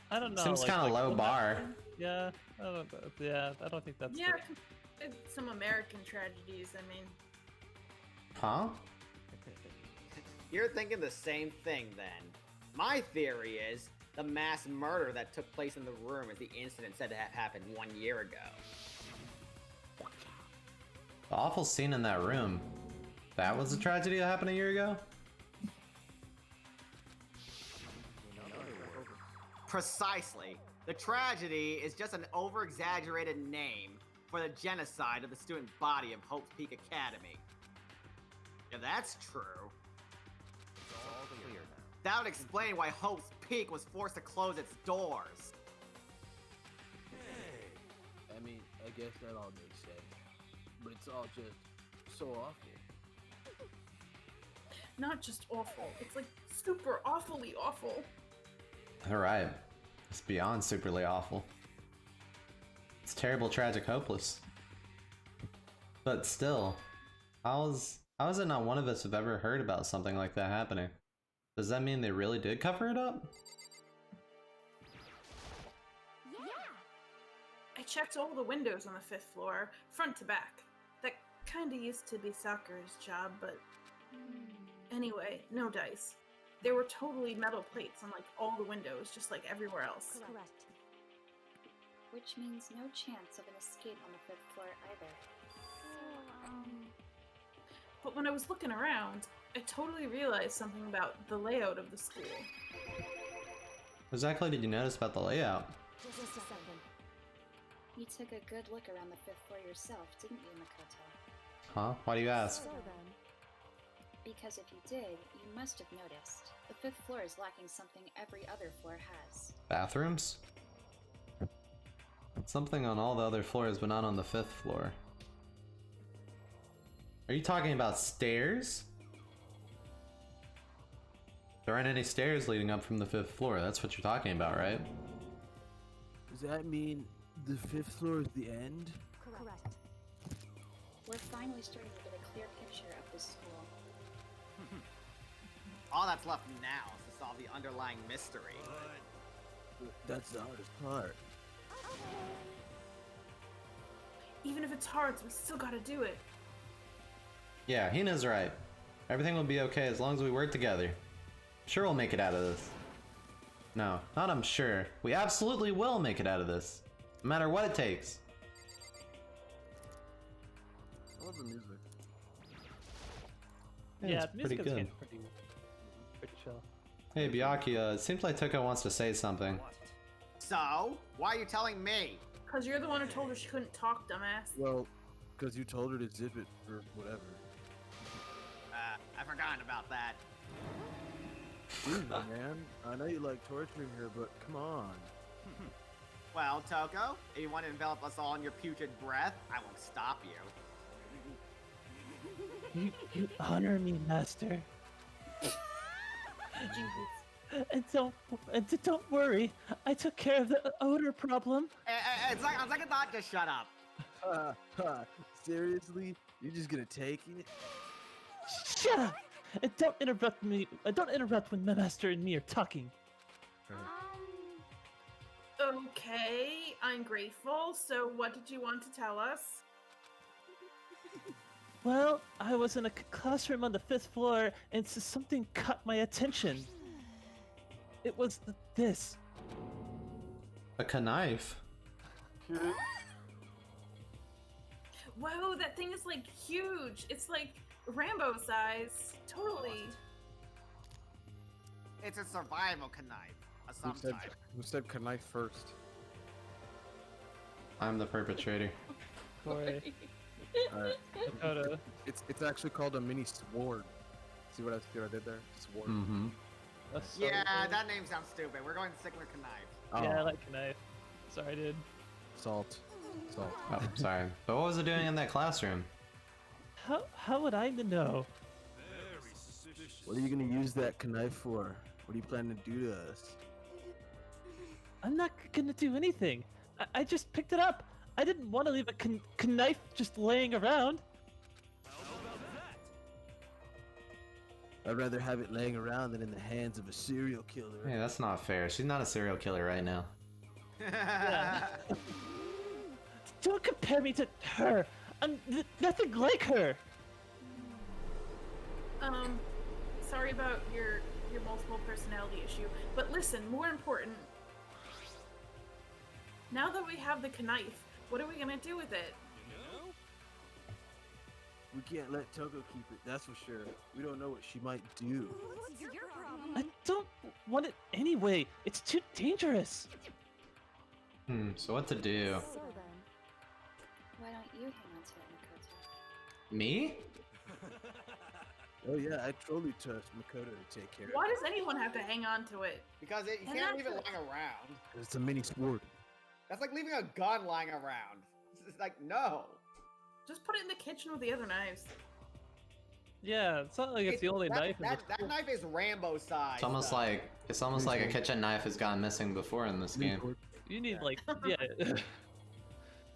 I don't know. Seems kind of low bar. Yeah, I don't know. Yeah, I don't think that's. Yeah, some American tragedies, I mean. Huh? You're thinking the same thing then. My theory is the mass murder that took place in the room is the incident said to have happened 1 year ago. The awful scene in that room. That was a tragedy that happened a year ago? Precisely. The tragedy is just an over-exaggerated name for the genocide of the student body of Hope's Peak Academy. If that's true, it's all clear now. that would explain why Hope's Peak was forced to close its doors. I mean, I guess that all makes sense. But it's all just so awful. Not just awful, it's like super awfully awful. Alright. It's beyond superly awful. It's terrible, tragic, hopeless. But still, how is it not one of us have ever heard about something like that happening? Does that mean they really did cover it up? I checked all the windows on the 5th floor, front to back. That kinda used to be Sakura's job, but... Anyway, no dice. There were totally metal plates on like all the windows, just like everywhere else. Correct. Which means no chance of an escape on the 5th floor either. But when I was looking around, I totally realized something about the layout of the school. What exactly did you notice about the layout? Just a second. You took a good look around the 5th floor yourself, didn't you, Makoto? Huh? Why do you ask? So then, Because if you did, you must have noticed. The 5th floor is lacking something every other floor has. Bathrooms? Something on all the other floors, but not on the 5th floor. Are you talking about stairs? There aren't any stairs leading up from the 5th floor. That's what you're talking about, right? Does that mean the 5th floor is the end? correct. We're finally starting to get a clear picture of the school. All that's left now is to solve the underlying mystery. That's the hardest part. Even if it's hard, we still gotta do it. Yeah, Hina's right. Everything will be okay as long as we work together. I'm sure we'll make it out of this. No, not I'm sure. We absolutely will make it out of this. No matter what it takes. I love the music. Yeah, it's music pretty is good. pretty chill. Hey, Byakuya, it seems like Toko wants to say something. So, why are you telling me? Cause you're the one who told her she couldn't talk, dumbass. Well, because you told her to zip it or whatever. I forgot about that. Dude, man, I know you like torturing her, but come on. Well, Toko, if you want to envelop us all in your putrid breath, I won't stop you. You honor me, Master. And don't worry, I took care of the odor problem. It's like a thought. Just shut up. Seriously? You're just gonna take it? Shut up! And don't interrupt me. Don't interrupt when my master and me are talking. Okay, I'm grateful. So, what did you want to tell us? Well, I was in a classroom on the 5th floor, and something caught my attention. It was this. A knife. Whoa, that thing is like huge. It's like Rambo size. Totally. It's a survival knife of some type. Who said knife first? I'm the perpetrator. Corey. Alright. Dakota. It's actually called a mini sword. See what I did there? Sword. Mm-hmm. Yeah, that name sounds stupid. We're going Sickler Knife. Yeah, I Oh. like knife. Sorry, dude. Salt. Oh, sorry. But what was it doing in that classroom? How would I know? What are you gonna use that knife for? What are you planning to do to us? I'm not gonna do anything. I just picked it up. I didn't want to leave a knife just laying around. I'd rather have it laying around than in the hands of a serial killer. Hey, that's not fair. She's not a serial killer right now. Yeah. Don't compare me to her. I'm nothing like her. Sorry about your multiple personality issue, but listen, more important. Now that we have the knife, what are we gonna do with it? We can't let Toko keep it, that's for sure. We don't know what she might do. What's your problem? I don't want it anyway. It's too dangerous. So what to do? So then, why don't you hang on to it, Makoto? Me? Oh yeah, I totally trust Makoto to take care Why of it. does anyone have to hang on to it? Because you And can't leave it that's lying around. It's a mini sword. That's like leaving a gun lying around. It's like, no. Just put it in the kitchen with the other knives. Yeah, it's not like it's the only knife in That knife is Rambo size. It's almost like a kitchen knife has gone missing before in this game. You need like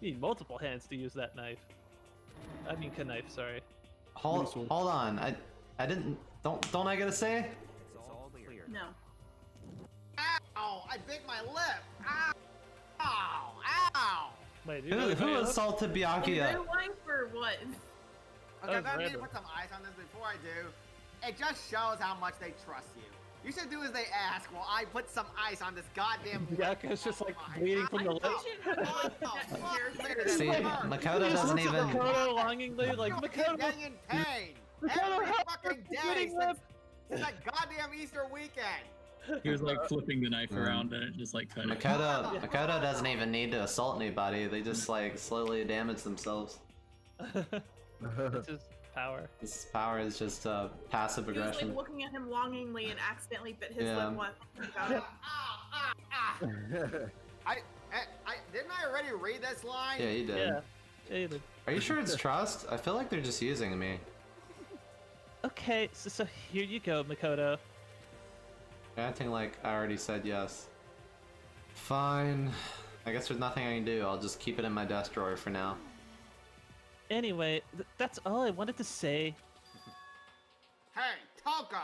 you need multiple hands to use that knife. I mean knife, sorry. Hold on. I didn't. Don't I gotta say? It's all clear. No. Ow! I bit my lip. Ow! Ow! Ow! Wait, Who assaulted In Byakuya? real life or what? Okay, That was I need to random. put some ice on this before I do. It just shows how much they trust you. You should do as they ask while I put some ice on this goddamn. Byakuya's just like bleeding from the I lip. should have that character. See, Makoto doesn't even. Makoto longingly like I'm Makoto. getting in pain Makoto, every help! fucking day Bleeding since that goddamn Easter weekend. He was like flipping the knife around and it just like cut it. Makoto doesn't even need to assault anybody. They just like slowly damage themselves. It's just power. This power is just passive He was like aggression. looking at him longingly and accidentally bit his Yeah. lip once. Got it. I didn't I already read this line? Yeah, you did. Yeah. Yeah, you did. Are you sure it's trust? I feel like they're just using me. Okay, so here you go, Makoto. You're acting like I already said yes. Fine. I guess there's nothing I can do. I'll just keep it in my desk drawer for now. Anyway, that's all I wanted to say. Hey, Toko!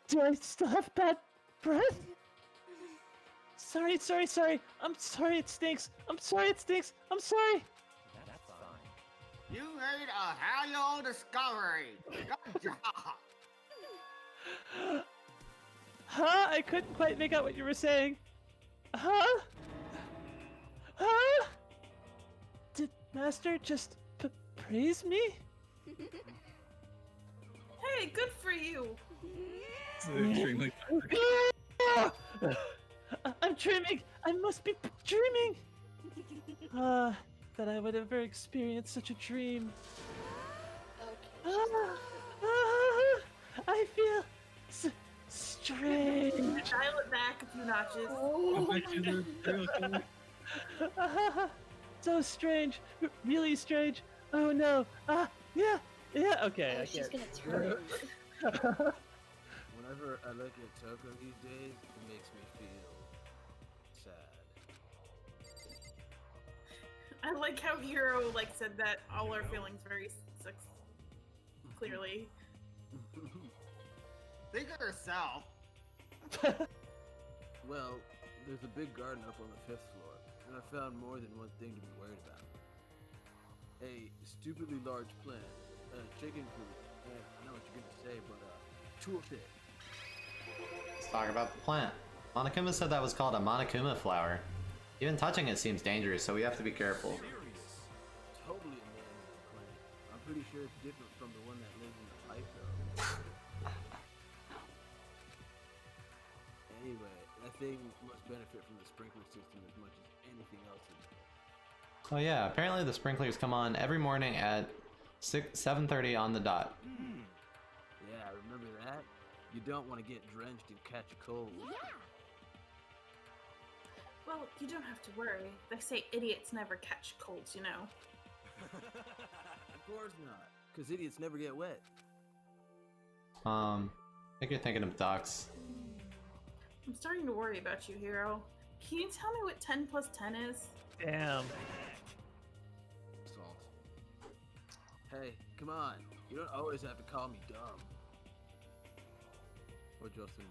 Do I still have bad breath? Sorry. I'm sorry it stinks. I'm sorry it stinks. I'm sorry. That's fine. You made a hell discovery. Good job. Huh? I couldn't quite make out what you were saying. Huh? Huh? Did Master just praise me? Hey, good for you. It's extremely I'm dreaming. I must be dreaming. That I would ever experience such a dream. I feel strange. Dial it back a few notches. Go back to the serial killer. So strange, really strange. Oh no. Yeah. Okay, Oh, I she's get gonna turn. Whenever I look at Toko these days, it makes me feel sad. I like how Hero said that all our feelings very clearly. Think of yourself. Well, there's a big garden up on the 5th floor, and I found more than one thing to be worried about. A stupidly large plant, a chicken coop, and I know what you're gonna say, but tool pit. Let's talk about the plant. Monokuma said that was called a Monokuma flower. Even touching it seems dangerous, so we have to be careful. Totally a man-made plant. I'm pretty sure it's different from the one that lives in the pipe, though. Anyway, that thing must benefit from the sprinkler system as much as anything else in it. Oh yeah, apparently the sprinklers come on every morning at 7:30 on the dot. Yeah, remember that? You don't want to get drenched and catch a cold. Well, you don't have to worry. They say idiots never catch colds, you know. Of course not, because idiots never get wet. I think you're thinking of ducks. I'm starting to worry about you, Hero. Can you tell me what 10 plus 10 is? Damn. Salt. Hey, come on. You don't always have to call me dumb. Or Justin.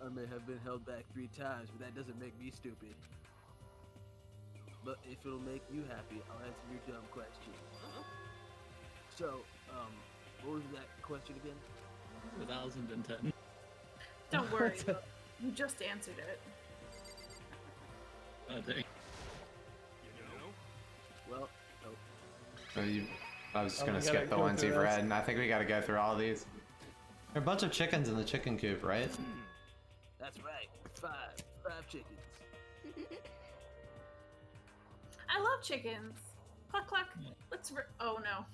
I may have been held back 3 times, but that doesn't make me stupid. But if it'll make you happy, I'll answer your dumb question. So, what was that question again? 1010. Don't worry, you just answered it. Oh, dang. Well, I was just gonna we gotta skip the go ones through you've those. read, and I think we gotta go through all these. There are a bunch of chickens in the chicken coop, right? that's right. 5 chickens. I love chickens. Cluck cluck. Oh no.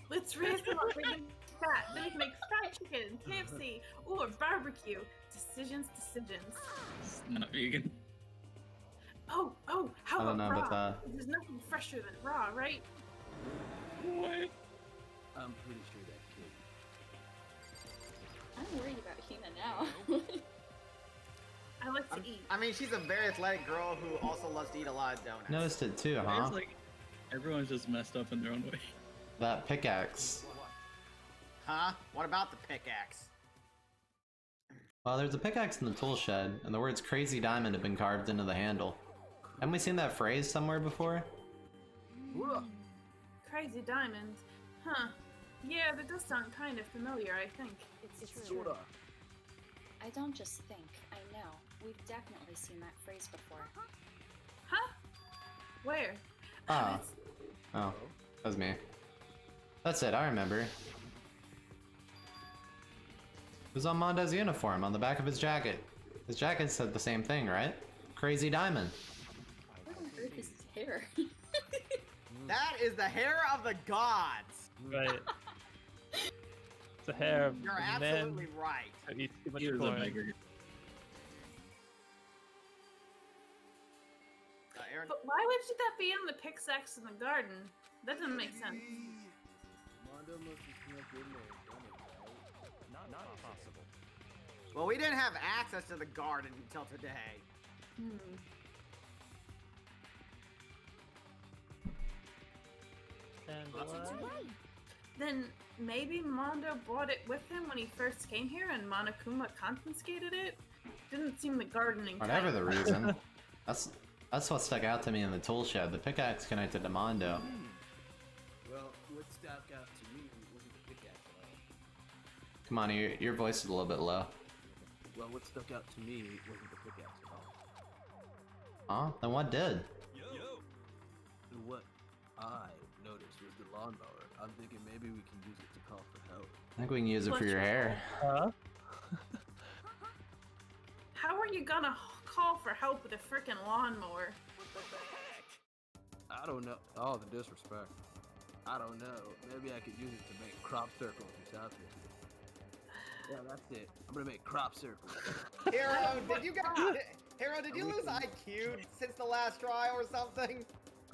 Let's raise them up. Make them fat. Then we can make fried chicken, KFC, or barbecue. Decisions. It's not vegan. Oh, how I don't about know raw? about There's nothing fresher than raw, right? What? I'm pretty sure that kid. I'm worried about Hina now. I like to eat. I mean, she's a very athletic girl who also loves to eat a lot of donuts. Noticed it too, It's huh? like everyone's just messed up in their own way. That pickaxe. Huh? What about the pickaxe? Well, there's a pickaxe in the tool shed, and the words Crazy Diamond have been carved into the handle. Haven't we seen that phrase somewhere before? Crazy diamond. Huh. Yeah, that does sound kind of familiar, I think. It's true. Sorta. I don't just think, I know. We've definitely seen that phrase before. Huh? Where? Ah. Oh, that was me. That's it, I remember. It was on Mondo's uniform, on the back of his jacket. His jacket said the same thing, right? Crazy Diamond. What on earth is his hair? That is the hair of the gods. Right. It's a hair of You're men absolutely right. who eat too much He was a corn. beggar. Aaron, But why would that be in the pickaxe in the garden? That doesn't make sense. Mondo must have snuck in there and done it, right? Not possible. well, we didn't have access to the garden until today. And what? Then maybe Mondo brought it with him when he first came here and Monokuma confiscated it? Didn't seem the gardening Whatever type. the reason. That's what stuck out to me in the tool shed. The pickaxe connected to Mondo. Well, what stuck out to me wasn't the pickaxe at all. Come on, your voice is a little bit low. Well, what stuck out to me wasn't the pickaxe at all. Huh? Then what did? And what I noticed was the lawnmower. I'm thinking maybe we can use it to call for help. I think we can use it for your hair. Huh? How are you gonna call for help with a freaking lawnmower? I don't know. Oh, the disrespect. I don't know. Maybe I could use it to make crop circles or something. Yeah, that's it. I'm gonna make crop circles. Hero, did you lose IQ since the last trial or something?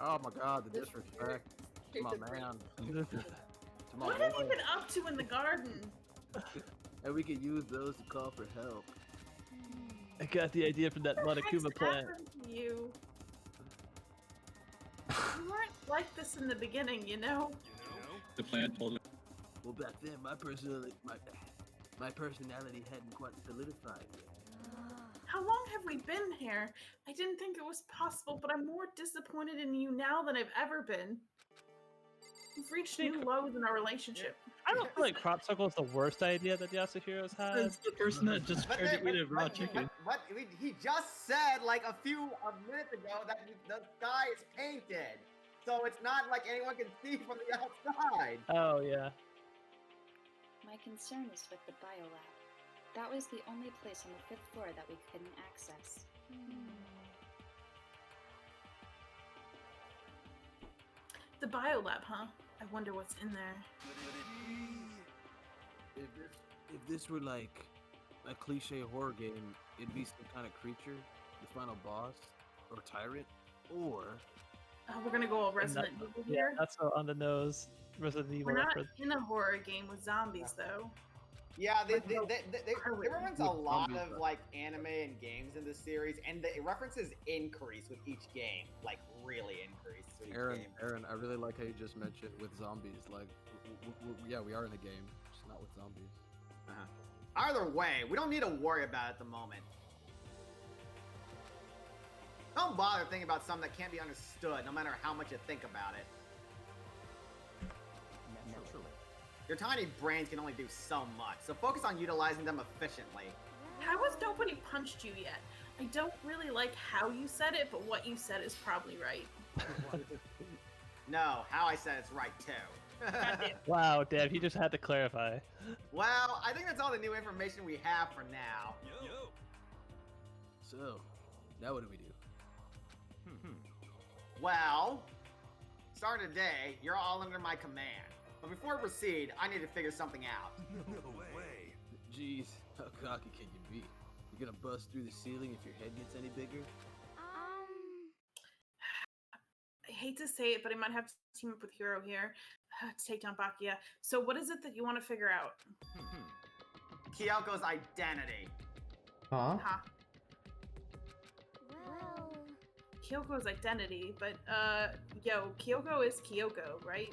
Oh my god, the disrespect. To my man. To my What have you boy. been up to in the garden? And we could use those to call for help. I got the idea from that What the Monokuma heck's plant. happened to you? You weren't like this in the beginning, you know? The plant told him. Well, back then, my personality hadn't quite solidified yet. How long have we been here? I didn't think it was possible, but I'm more disappointed in you now than I've ever been. We've reached new lows in our relationship. I don't feel like crop circle is the worst idea that Yasuhiro's had. It's the person that just tried to eat a raw chicken. But he just said like a minute ago that the sky is painted, so it's not like anyone can see from the outside. Oh yeah. My concern is with the biolab. That was the only place on the 5th floor that we couldn't access. The biolab, huh? I wonder what's in there. If this were like a cliche horror game, it'd be some kind of creature, the final boss, or tyrant, or We're gonna go all Resident Evil Yeah, here. that's so on the nose. Resident Evil We're not reference. in a horror game with zombies, though. Yeah, they Harlot. reference a lot of like anime and games in this series, and the references increase with each game, like really increase with each game. Aaron, I really like how you just mentioned with zombies. Like, yeah, we are in a game, just not with zombies. Either way, we don't need to worry about it at the moment. Don't bother thinking about something that can't be understood, no matter how much you think about it. Naturally. Your tiny brains can only do so much, so focus on utilizing them efficiently. How has nobody punched you yet? I don't really like how you said it, but what you said is probably right. No, how I said it's right too. Wow, damn, he just had to clarify. Well, I think that's all the new information we have for now. so. Now what do we do? Well, starting today, you're all under my command. But before we proceed, I need to figure something out. No way. Jeez, how cocky can you be? You gonna bust through the ceiling if your head gets any bigger? I hate to say it, but I might have to team up with Hiro here to take down Bakia. So what is it that you want to figure out? Kyoko's identity. Huh? Huh? Well, Kyoko's identity, but Kyoko is Kyoko, right?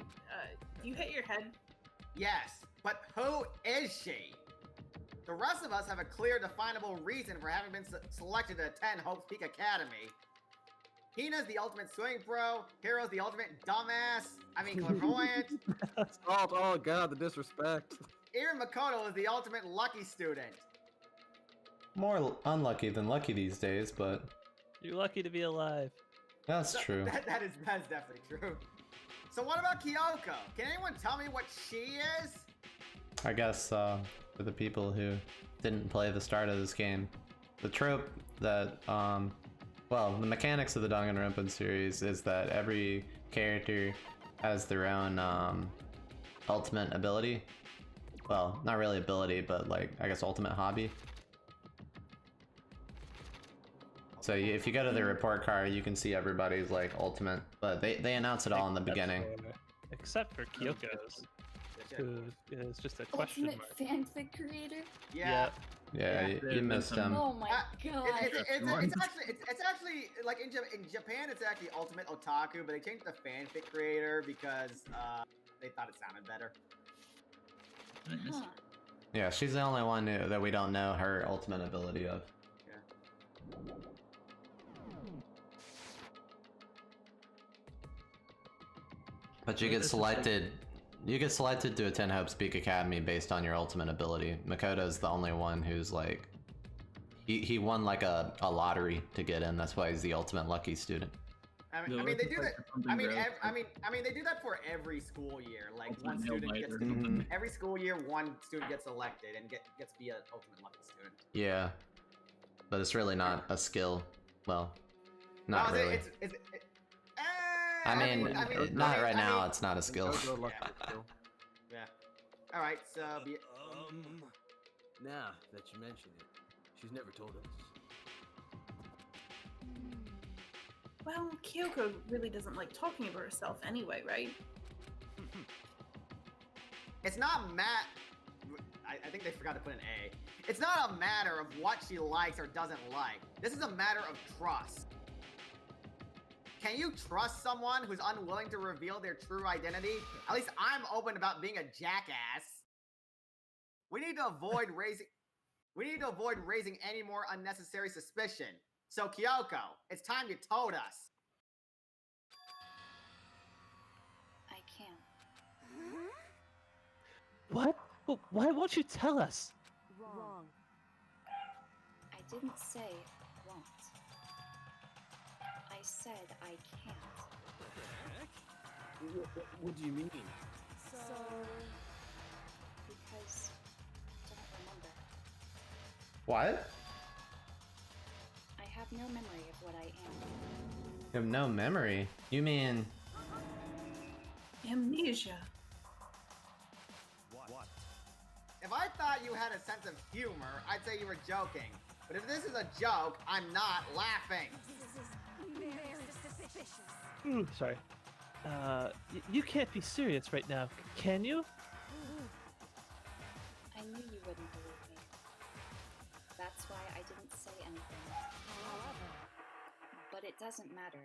You hit your head. Yes, but who is she? The rest of us have a clear, definable reason for having been selected to attend Hope's Peak Academy. Hina's the ultimate swimming pro. Hiro's the ultimate dumbass. Clairvoyant. Oh god, the disrespect. Even Makoto is the ultimate lucky student. More unlucky than lucky these days, but You're lucky to be alive. that's true. That's definitely true. So what about Kyoko? Can anyone tell me what she is? I guess for the people who didn't play the start of this game, the trope that well, the mechanics of the Danganronpa series is that every character has their own ultimate ability. Well, not really ability, but like I guess ultimate hobby. So if you go to the report card, you can see everybody's like ultimate, but they announce it all in the beginning. Except for Kyoko's, who is just a question Ultimate mark. fanfic creator? Yeah. Yeah, you missed him. Oh my god. It's actually like in Japan it's actually ultimate otaku, but they changed the fanfic creator because they thought it sounded better. Huh. Yeah, she's the only one that we don't know her ultimate ability of. But you get selected. You get selected to attend Hope's Peak Academy based on your ultimate ability. Makoto's the only one who's like, he won like a lottery to get in. That's why he's the ultimate lucky student. I mean they do that. They do that for every school year. Like one student gets every school year, one student gets elected and gets to be an ultimate lucky student. Yeah, but it's really not a skill. Well, not really. I mean, not right now. It's not a skill. Dojo luck skill. Yeah. All right. So Now that you mention it, she's never told us. Well, Kyoko really doesn't like talking about herself anyway, right? it's not I think they forgot to put an A. It's not a matter of what she likes or doesn't like. This is a matter of trust. Can you trust someone who's unwilling to reveal their true identity? At least I'm open about being a jackass. We need to avoid raising any more unnecessary suspicion. So Kyoko, it's time you told us. I can't. What? Well, why won't you tell us? Wrong. I didn't say won't. I said I can't. What do you mean? So, Because don't remember. What? I have no memory of what I am. You have no memory. You mean? Amnesia. What? If I thought you had a sense of humor, I'd say you were joking. But if this is a joke, I'm not laughing. Ooh, sorry. You can't be serious right now, can you? I knew you wouldn't believe me. That's why I didn't say anything. But it doesn't matter.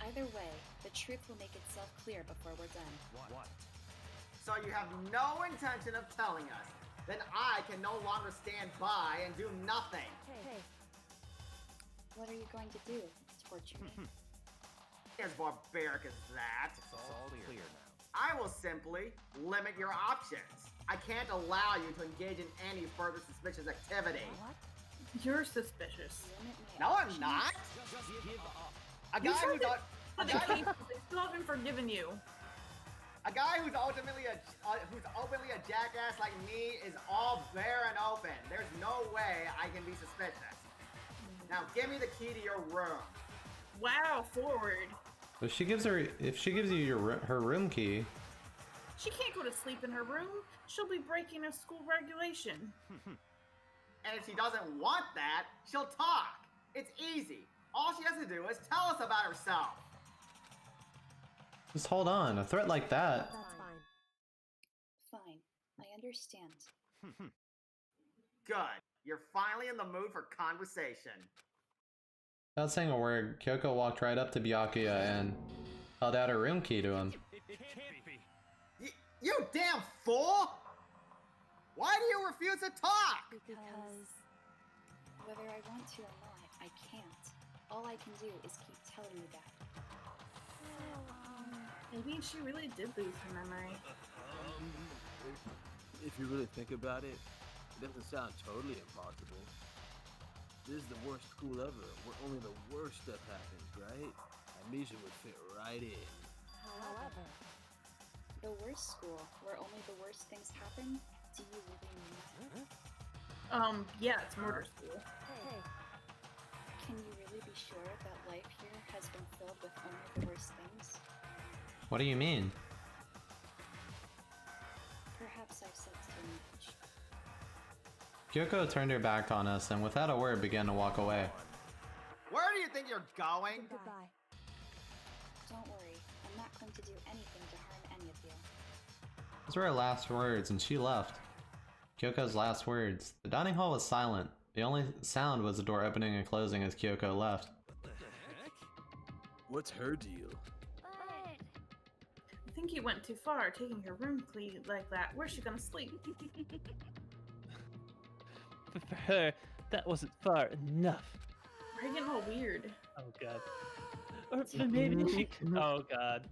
Either way, the truth will make itself clear before we're done. What? So you have no intention of telling us. Then I can no longer stand by and do nothing. hey, What are you going to do? Torture me? As barbaric as that. It's all clear now. I will simply limit your options. I can't allow you to engage in any further suspicious activity. what? You're suspicious. Limit me No, I'm options? not. Just give up. A guy who's For the case, they still haven't forgiven you. a guy who's openly a jackass like me is all bare and open. There's no way I can be suspicious. Now give me the key to your room. Wow, forward. If she gives you her room key, She can't go to sleep in her room. She'll be breaking a school regulation. And if she doesn't want that, she'll talk. It's easy. All she has to do is tell us about herself. just hold on. A threat like that. That's fine. Fine, I understand. Good. You're finally in the mood for conversation. Without saying a word, Kyoko walked right up to Byakuya and held out her room key to him. It can't be. You damn fool! Why do you refuse to talk? Because Whether I want to or not, I can't. All I can do is keep telling you that. Maybe she really did lose her memory. If you really think about it, it doesn't sound totally impossible. This is the worst school ever, where only the worst stuff happens, right? Amnesia would fit right in. however, The worst school, where only the worst things happen? Do you really mean that? Yeah, it's murder school. hey, Can you really be sure that life here has been filled with only the worst things? What do you mean? Perhaps I've said too much. Kyoko turned her back on us and without a word began to walk away. Where do you think you're going? goodbye. Don't worry, I'm not going to do anything to harm any of you. Those were her last words and she left. Kyoko's last words. The dining hall was silent. The only sound was the door opening and closing as Kyoko left. What's her deal? I think you went too far, taking her room key like that. Where's she gonna sleep? For her, that wasn't far enough. We're getting all weird. Oh god. Or maybe she. Oh god.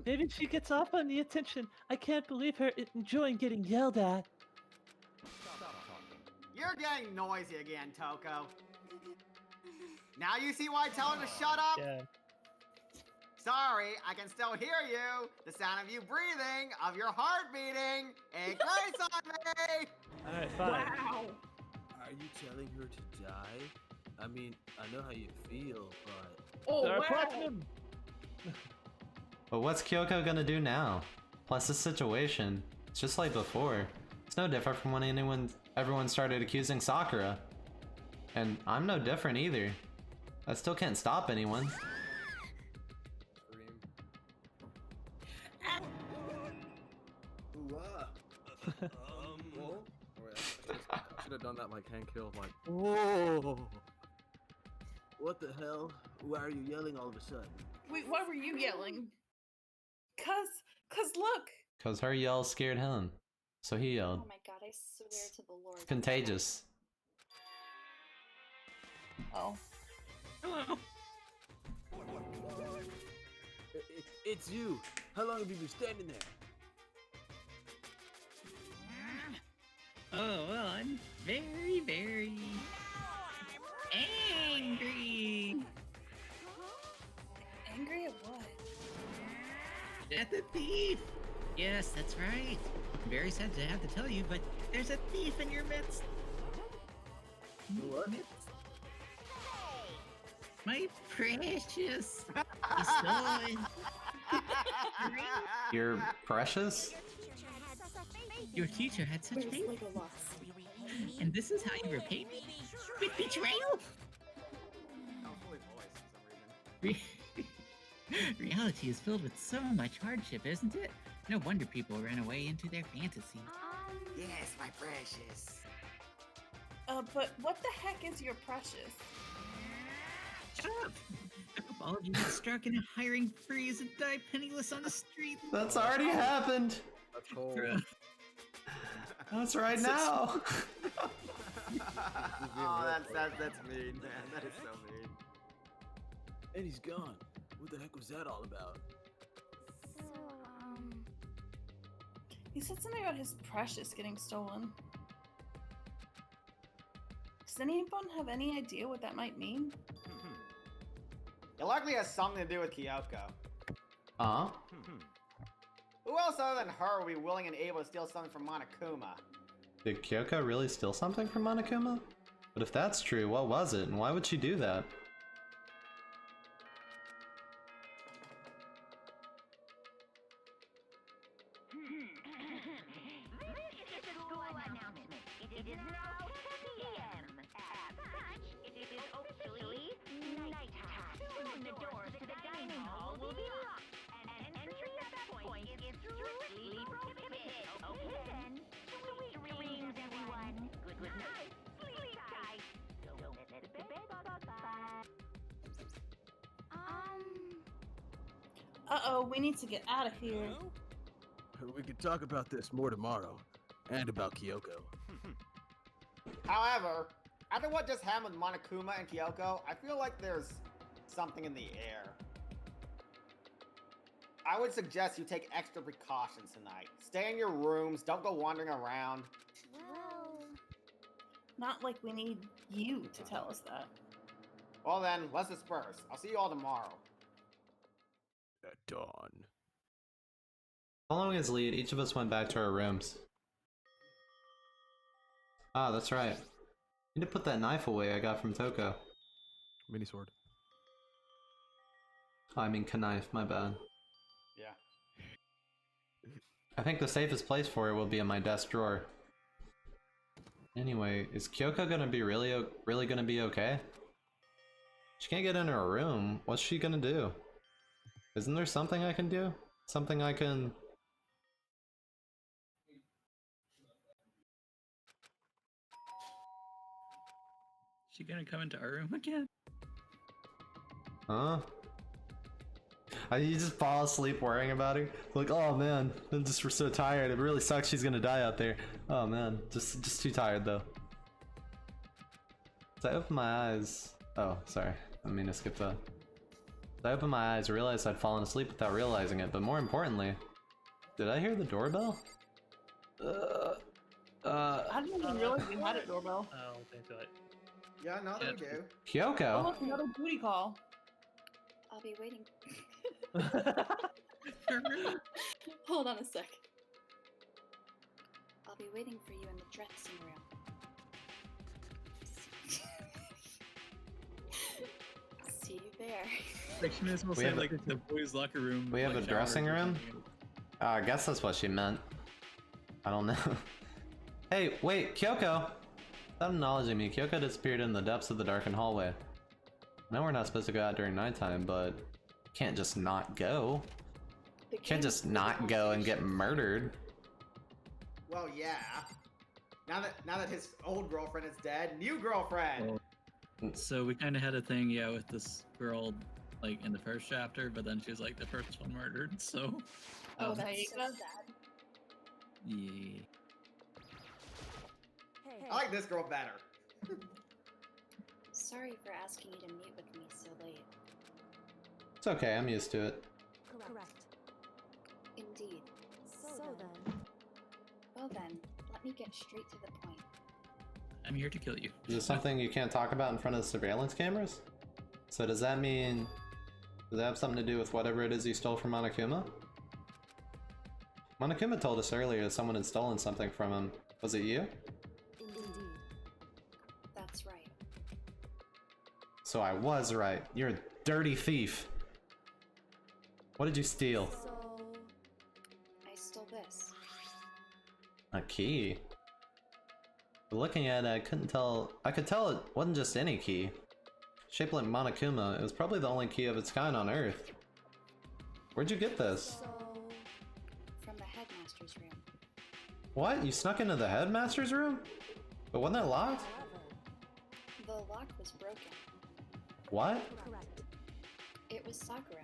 Maybe she gets off on the attention. I can't believe her enjoying getting yelled at. Stop talking. You're getting noisy again, Toko. Now you see why I tell her to shut up? Yeah. Sorry, I can still hear you. The sound of you breathing, of your heart beating. It grates on me. Alright, fine. Wow. Are you telling her to die? I mean, I know how you feel, but... Oh, Our wow. platinum! But what's Kyoko gonna do now? Plus this situation, it's just like before. It's no different from when everyone started accusing Sakura. And I'm no different either. I still can't stop anyone. Whoa. I should have done that like Hank Hill, like, whoa. What the hell? Why are you yelling all of a sudden? Wait, why were you yelling? Cause look! Cause her yell scared him. So he yelled. Oh my god, I swear to the Lord. It's contagious. Oh. Hello. It's you. How long have you been standing there? Oh, well, I'm very, very angry. Angry at what? At the thief! Yes, that's right. I'm very sad to have to tell you, but there's a thief in your midst. What? My precious. He stole it. You're precious? Your teacher had such Where's faith. Legolas? And this is how you repay me? With betrayal? I'm fully voiced for some reason. Reality is filled with so much hardship, isn't it? No wonder people run away into their fantasy. Yes, my precious. But what the heck is your precious? Shut up! I hope all of you get struck in a hiring freeze and die penniless on the street. That's already happened. That's cold. That's right now. Oh, that's mean, man. That is so mean. And he's gone. What the heck was that all about? He said something about his precious getting stolen. Does anyone have any idea what that might mean? It likely has something to do with Kyoko. Huh? Who else other than her would be willing and able to steal something from Monokuma? Did Kyoko really steal something from Monokuma? But if that's true, what was it, and why would she do that? Uh-oh, we need to get out of here. We could talk about this more tomorrow. And about Kyoko. However, after what just happened with Monokuma and Kyoko, I feel like there's something in the air. I would suggest you take extra precautions tonight. Stay in your rooms, don't go wandering around. Not like we need you to tell us that. Well then, let's disperse. I'll see you all tomorrow. At dawn. Following his lead, each of us went back to our rooms. Ah, that's right. I need to put that knife away I got from Toko. Mini sword. Oh, I mean knife, my bad. Yeah. I think the safest place for it will be in my desk drawer. Anyway, is Kyoko gonna be really gonna be okay? She can't get into her room. What's she gonna do? Isn't there something I can do? Something I can... She gonna come into our room again? Huh? You just fall asleep worrying about her? Like, oh man, I'm just so tired. It really sucks she's gonna die out there. Oh man, just too tired though. So I opened my eyes. Oh, sorry. I mean to skip that. So I opened my eyes, realized I'd fallen asleep without realizing it, but more importantly, did I hear the doorbell? I didn't even realize we had a doorbell. Oh, don't do it. Yeah, no, they do. Kyoko? Oh, another booty call. I'll be waiting. Hold on a sec. I'll be waiting for you in the dressing room. See you there. Like she may as well We say have a- like the boys' locker room. We have like, a dressing showers or room? something. I guess that's what she meant. I don't know. Hey, wait, Kyoko! Without acknowledging me, Kyoko disappeared in the depths of the darkened hallway. I know we're not supposed to go out during nighttime, but can't just not go. The Can't game just is not go and get murdered. Well, yeah. Now that his old girlfriend is dead, new girlfriend. So we kind of had a thing, yeah, with this girl, like in the first chapter, but then she was like the first one murdered. So, Oh, um, there you so go. sad. yeah. I like this girl better. Sorry for asking you to meet with me so late. It's okay, I'm used to it. Correct. Indeed. So then, Well then, let me get straight to the point. I'm here to kill you. Is this something you can't talk about in front of the surveillance cameras? So does that mean... Does that have something to do with whatever it is you stole from Monokuma? Monokuma told us earlier that someone had stolen something from him. Was it you? indeed. That's right. So I was right. You're a dirty thief. What did you steal? So, I stole this. A key? Looking at it, I couldn't tell. I could tell it wasn't just any key. Shaped like Monokuma, it was probably the only key of its kind on Earth. Where'd you get this? so, From the headmaster's room. What? You snuck into the headmaster's room? But wasn't it locked? however, The lock was broken. What? correct. It was Sakura.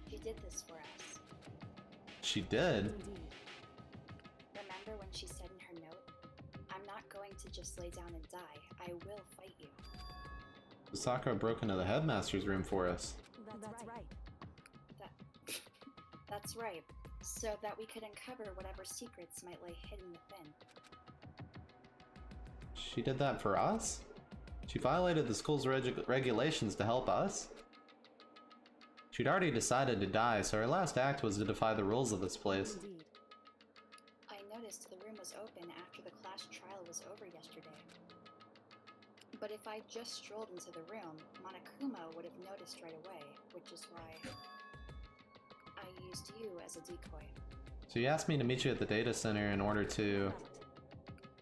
She did this for us. She did. Indeed. Remember when she said in her note, I'm not going to just lay down and die. I will fight you. Sakura broke into the headmaster's room for us. That's right. That's right. So that we could uncover whatever secrets might lay hidden within. She did that for us? She violated the school's regulations to help us? She'd already decided to die, so her last act was to defy the rules of this place. Indeed. I noticed the room was open after the class trial was over yesterday. But if I just strolled into the room, Monokuma would have noticed right away, which is why I used you as a decoy. So you asked me to meet you at the data center in order to...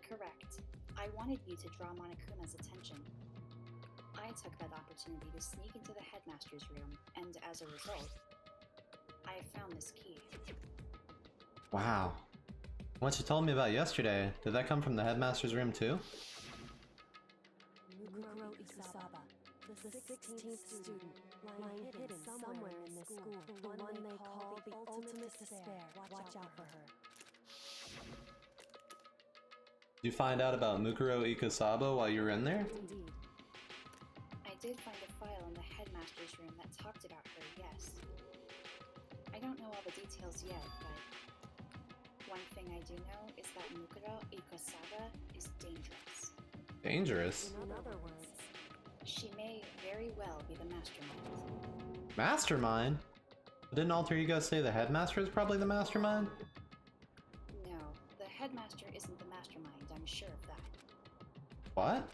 Correct. I wanted you to draw Monokuma's attention. I took that opportunity to sneak into the headmaster's room, and as a result, I found this key. Wow. What you told me about yesterday, did that come from the headmaster's room too? Mukuro Isaba, the 16th student, lying hidden somewhere in this school, the one they call the ultimate despair. Watch out for her. Did you find out about Mukuro Ikasaba while you were in there? Indeed. I did find a file in the headmaster's room that talked about her, yes. I don't know all the details yet, but one thing I do know is that Mukuro Ikasaba is dangerous. Dangerous? In other words, She may very well be the mastermind. Mastermind? Didn't Alter Ego say the headmaster is probably the mastermind? No, the headmaster isn't the mastermind, I'm sure of that. What?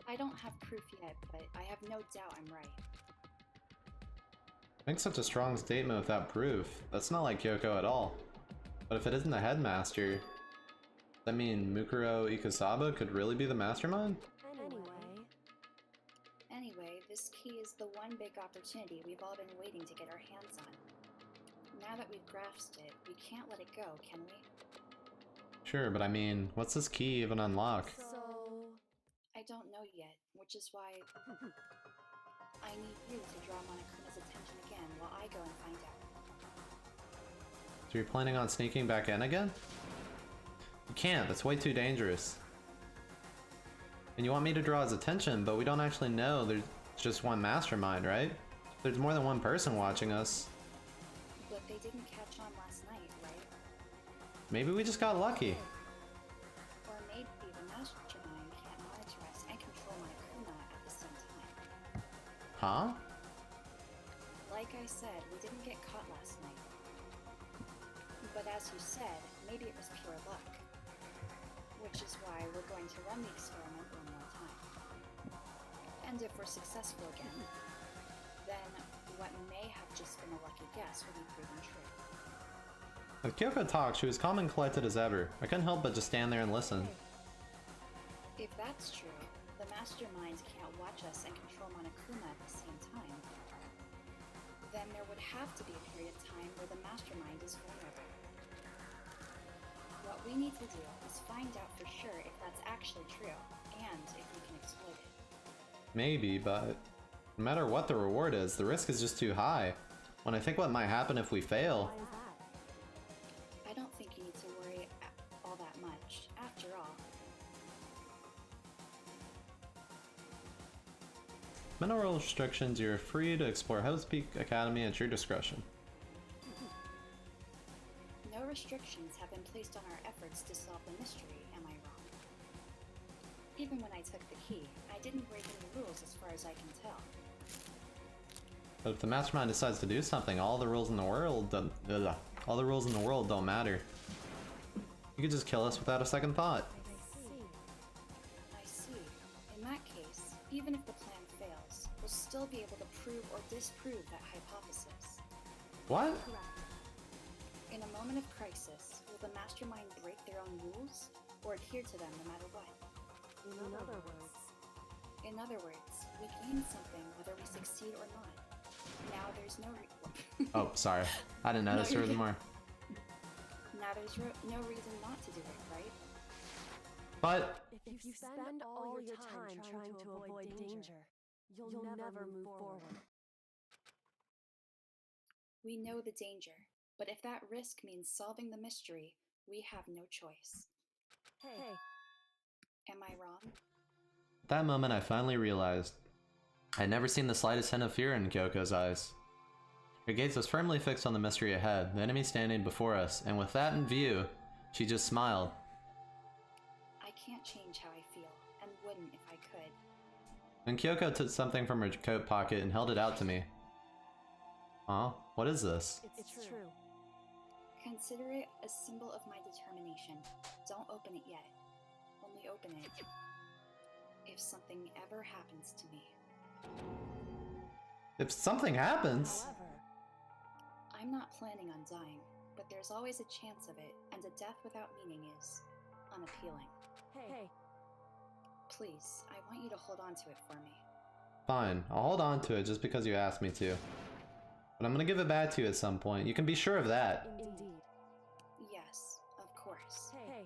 I don't have proof yet, but I have no doubt I'm right. Make such a strong statement without proof. That's not like Kyoko at all. But if it isn't the headmaster, does that mean Mukuro Ikasaba could really be the mastermind? Anyway, this key is the one big opportunity we've all been waiting to get our hands on. Now that we've grasped it, we can't let it go, can we? Sure, but I mean, what's this key even unlock? so I don't know yet, which is why I need you to draw Monokuma's attention again while I go and find out. So you're planning on sneaking back in again? You can't, that's way too dangerous. And you want me to draw his attention, but we don't actually know there's just one mastermind, right? There's more than one person watching us. But they didn't catch on last night, right? Maybe we just got lucky. Or maybe the mastermind can't monitor us and control Monokuma at the same time. Huh? Like I said, we didn't get caught last night. But as you said, maybe it was pure luck. Which is why we're going to run the experiment one more time. And if we're successful again, then what may have just been a lucky guess will be proven true. As Kyoko talked, she was calm and collected as ever. I couldn't help but just stand there and listen. If that's true, the mastermind can't watch us and control Monokuma at the same time. Then there would have to be a period of time where the mastermind is vulnerable. What we need to do is find out for sure if that's actually true, and if we can exploit it. Maybe, but no matter what the reward is, the risk is just too high. When I think what might happen if we fail. Why is that? I don't think you need to worry all that much. After all, Mineral restrictions, you're free to explore Hell's Peak Academy at your discretion. no restrictions have been placed on our efforts to solve the mystery, am I wrong? Even when I took the key, I didn't break any rules as far as I can tell. But if the mastermind decides to do something, all the rules in the world don't matter. You could just kill us without a second thought. I see. In that case, even if the plan fails, we'll still be able to prove or disprove that hypothesis. What? In a moment of crisis, will the mastermind break their own rules, or adhere to them no matter what? In other words, we gain something whether we succeed or not. Now there's no Oh, sorry. I didn't notice there was more. Now there's no reason not to do it, right? But If you spend all your time trying to avoid danger, you'll never move forward. We know the danger, but if that risk means solving the mystery, we have no choice. Hey, Am I wrong? at that moment I finally realized I had never seen the slightest hint of fear in Kyoko's eyes. Her gaze was firmly fixed on the mystery ahead, the enemy standing before us, and with that in view, she just smiled. I can't change how I feel, and wouldn't if I could. When Kyoko took something from her coat pocket and held it out to me. Huh? What is this? it's true. Consider it a symbol of my determination. Don't open it yet. Only open it if something ever happens to me. If something happens... However, I'm not planning on dying, but there's always a chance of it, and a death without meaning is unappealing. hey, Please, I want you to hold on to it for me. Fine, I'll hold on to it just because you asked me to. But I'm gonna give it back to you at some point, you can be sure of that. indeed. Yes, of course. Hey,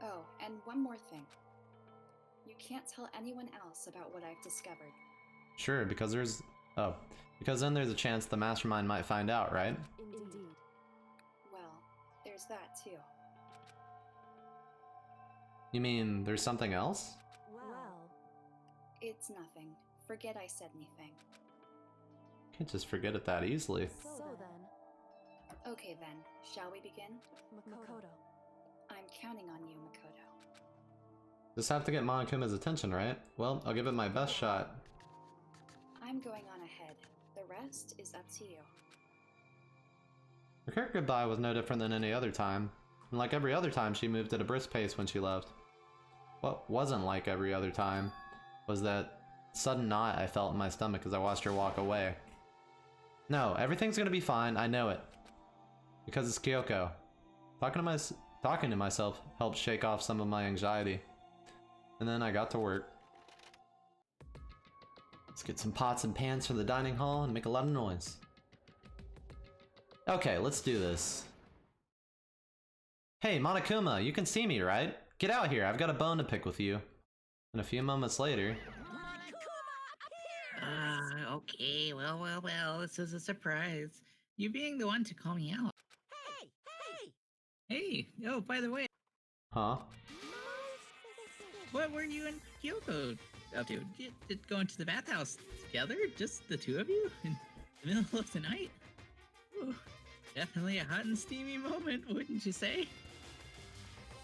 Oh, and one more thing. You can't tell anyone else about what I've discovered. Sure, because there's... Oh. Because then there's a chance the mastermind might find out, right? indeed. Well, there's that too. You mean, there's something else? Well, It's nothing. Forget I said anything. Can't just forget it that easily. so then, Okay then, shall we begin? Makoto. I'm counting on you, Makoto. Just have to get Monokuma's attention, right? Well, I'll give it my best shot. I'm going on ahead. The rest is up to you. Her quick goodbye was no different than any other time. And like every other time, she moved at a brisk pace when she left. What wasn't like every other time was that sudden knot I felt in my stomach as I watched her walk away. No, everything's gonna be fine, I know it. Because it's Kyoko. Talking to myself helped shake off some of my anxiety. And then I got to work. Let's get some pots and pans from the dining hall and make a lot of noise. Okay, let's do this. Hey, Monokuma, you can see me, right? Get out here, I've got a bone to pick with you. And a few moments later... Okay, well, this is a surprise. You being the one to call me out. Hey, oh, by the way, Huh? what were you and Kyoko up to? Did going to the bathhouse together? Just the two of you? In the middle of the night? Ooh, definitely a hot and steamy moment, wouldn't you say?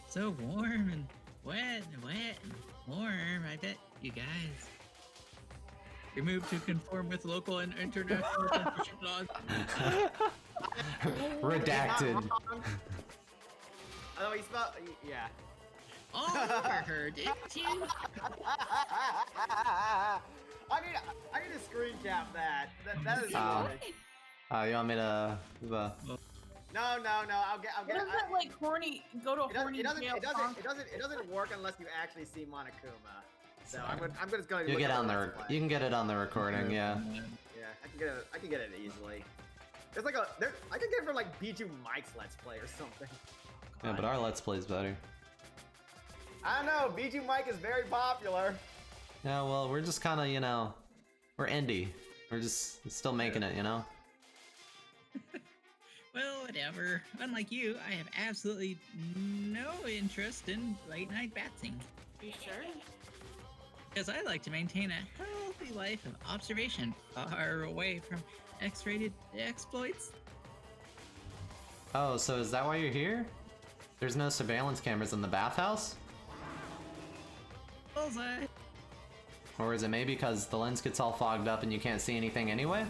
So warm and wet and warm, I bet you guys. Removed to conform with local and international temperature laws. Redacted. Oh, he spelled. Yeah. All over her, didn't you? I need a screen cap have that. That is Oh. good. You want me to? No. I'll get What is that like horny? Go to a horny jail song? It doesn't work unless you actually see Monokuma. So I'm just going to. You get on the. You can get it on the recording, yeah. Yeah, I can get it easily. There's like I can get it from like Bijou Mike's Let's Play or something. Yeah, but our Let's Play's better. I don't know. Bijou Mike is very popular. Yeah, well, we're just kind of, you know, we're indie. We're just still making it, you know. Well, whatever. Unlike you, I have absolutely no interest in late night batsing. You sure? Because I like to maintain a healthy life of observation, far away from X-rated exploits. Oh, so is that why you're here? There's no surveillance cameras in the bathhouse? Bullseye. Or is it maybe because the lens gets all fogged up and you can't see anything anyway?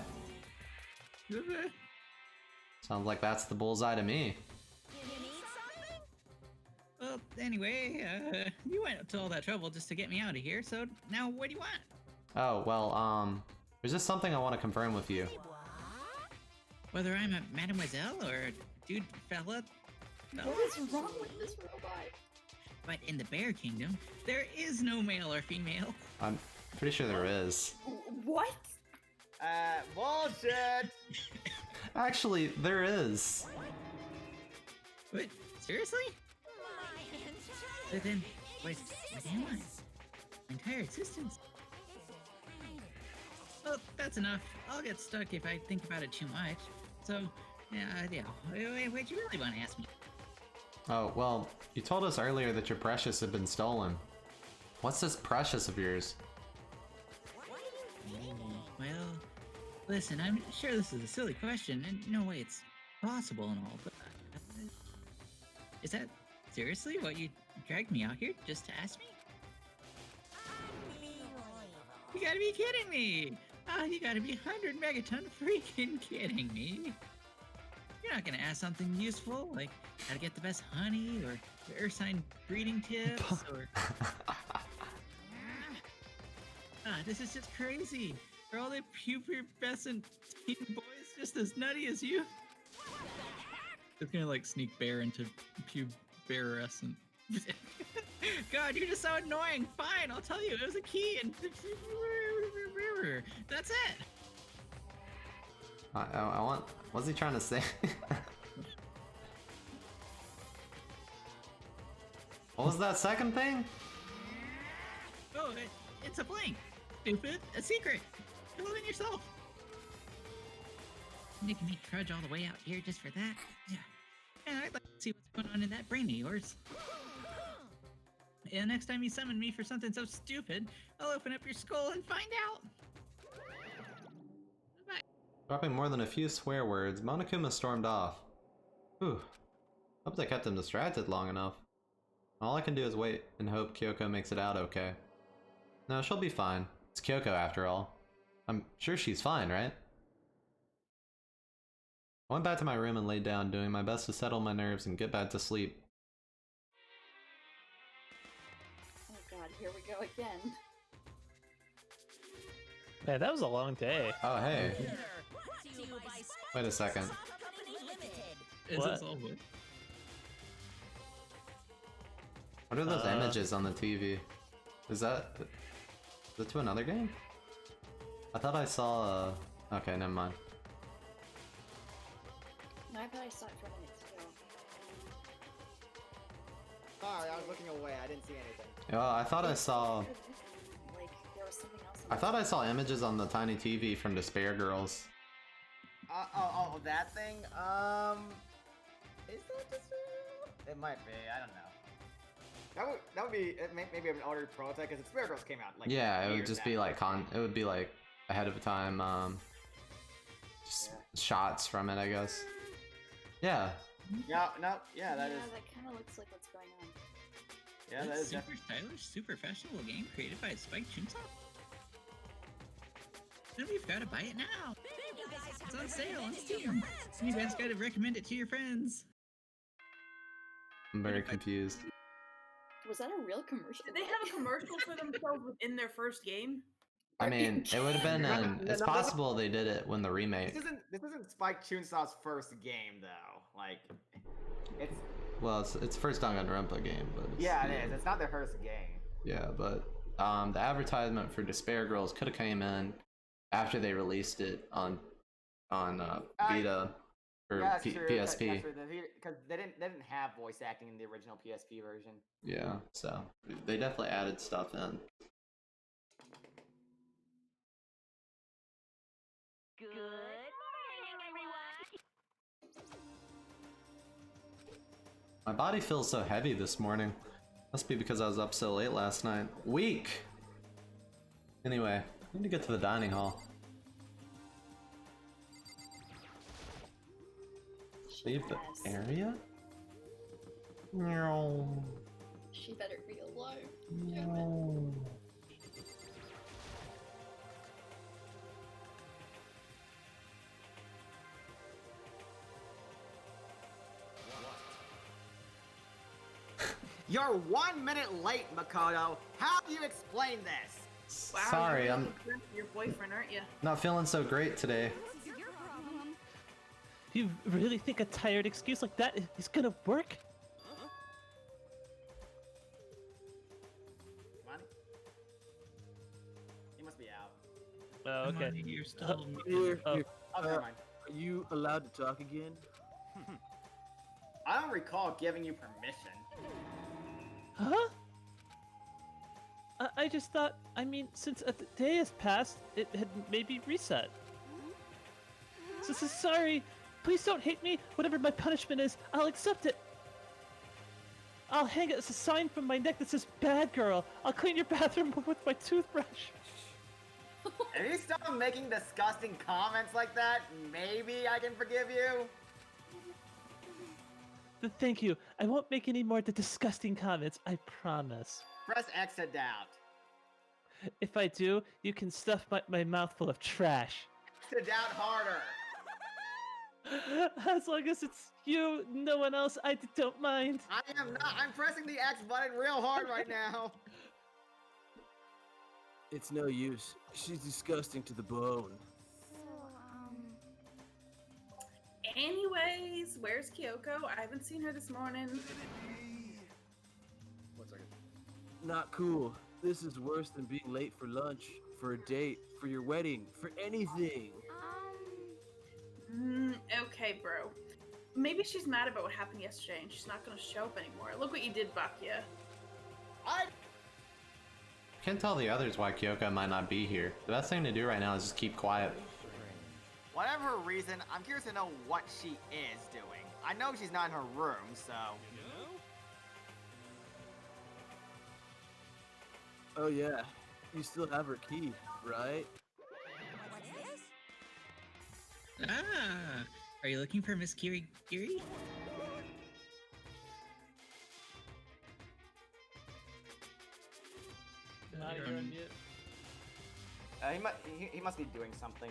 Sounds like that's the bullseye to me. Well, anyway, you went to all that trouble just to get me out of here, so now what do you want? Oh, well, there's just something I want to confirm with you. Whether I'm a mademoiselle or a dude fella? No. What is wrong with this robot? But in the Bear Kingdom, there is no male or female. I'm pretty sure there is. What? Bullshit! Actually, there is. What? Seriously? But then, what am I? My entire existence? Well, that's enough. I'll get stuck if I think about it too much. So, yeah. What'd you really want to ask me? Oh, well, you told us earlier that your precious had been stolen. What's this precious of yours? Well, listen, I'm sure this is a silly question, and no way it's possible and all, but... is that seriously what you dragged me out here just to ask me? You gotta be kidding me! You gotta be 100 megaton freaking kidding me! You're not gonna ask something useful, like how to get the best honey, or the earth sign breeding tips, or... this is just crazy! Are all the pubescent teen boys just as nutty as you? It's gonna like sneak bear into puberescent. God, you're just so annoying! Fine, I'll tell you, it was a key and... That's it! I want... What's he trying to say? What was that second thing? Oh, it's a blank. Stupid. A secret. Believe in yourself. Making me trudge all the way out here just for that? Yeah. And I'd like to see what's going on in that brain of yours. And next time you summon me for something so stupid, I'll open up your skull and find out. Bye. Dropping more than a few swear words, Monokuma stormed off. Whew. Hope they kept him distracted long enough. All I can do is wait and hope Kyoko makes it out okay. No, she'll be fine. It's Kyoko after all. I'm sure she's fine, right? I went back to my room and laid down, doing my best to settle my nerves and get back to sleep. Oh god, here we go again. Man, that was a long day. Oh, hey. Wait a second. What? What are those images on the TV? Is that to another game? I thought I saw okay, never mind. No, I thought I saw it for minutes ago. Sorry, I was looking away. I didn't see anything. Oh, I thought I saw... Like, there was something else. I thought I saw images on the tiny TV from Despair Girls. Oh, that thing? Is that just... It might be, I don't know. That would be maybe an ordered prototype, because Despair Girls came out like... Yeah, it would just be like it would be like ahead of time, just shots from it, I guess. Yeah. Yeah, no, yeah, that is... Yeah, that kind of looks like what's going on. Yeah, that is super stylish, super fashionable game created by Spike Chunsoft. Then we've got to buy it now. It's on sale on Steam. You guys got to recommend it to your friends. I'm very confused. Was that a real commercial? Did they have a commercial for themselves within their first game? I mean, it would have been it's possible they did it when the remake. This isn't Spike Chunsoft's first game though. Like, it's. Well, it's first Danganronpa game, but it's, yeah, it is. It's not their first game. Yeah, but the advertisement for Despair Girls could have came in after they released it on Vita or yeah, that's true, PSP. Because they didn't have voice acting in the original PSP version. Yeah, so they definitely added stuff in. Good morning, everyone! My body feels so heavy this morning. Must be because I was up so late last night. Weak! Anyway, I need to get to the dining hall. Leave the area? No. She better be alive. No. You're 1 minute late, Makoto. How do you explain this? Wow, Sorry, you're I'm your boyfriend, aren't you? not feeling so great today. You really think a tired excuse like that is gonna work? Money? He must be out. Oh, okay. You're still. Here, Oh. here. Oh, never mind. Are you allowed to talk again? I don't recall giving you permission. Huh? I just thought, I mean, since a day has passed, it had maybe reset. Sorry, please don't hate me. Whatever my punishment is, I'll accept it. I'll hang it as a sign from my neck that says "Bad Girl." I'll clean your bathroom with my toothbrush. If you stop making disgusting comments like that, maybe I can forgive you. Thank you. I won't make any more of the disgusting comments, I promise. Press X to doubt. If I do, you can stuff my mouth full of trash. To doubt harder. As long as it's you, no one else, I don't mind. I am not. I'm pressing the X button real hard right now. It's no use. She's disgusting to the bone. Anyways, where's Kyoko? I haven't seen her this morning. 1 second. Not cool. This is worse than being late for lunch, for a date, for your wedding, for anything. Okay, bro. Maybe she's mad about what happened yesterday and she's not gonna show up anymore. Look what you did, Bakuya. Can't tell the others why Kyoko might not be here. The best thing to do right now is just keep quiet. Whatever her reason, I'm curious to know what she is doing. I know she's not in her room, so... Oh yeah, you still have her key, right? Ah, are you looking for Miss Kiri? You're on mute. He must be doing something.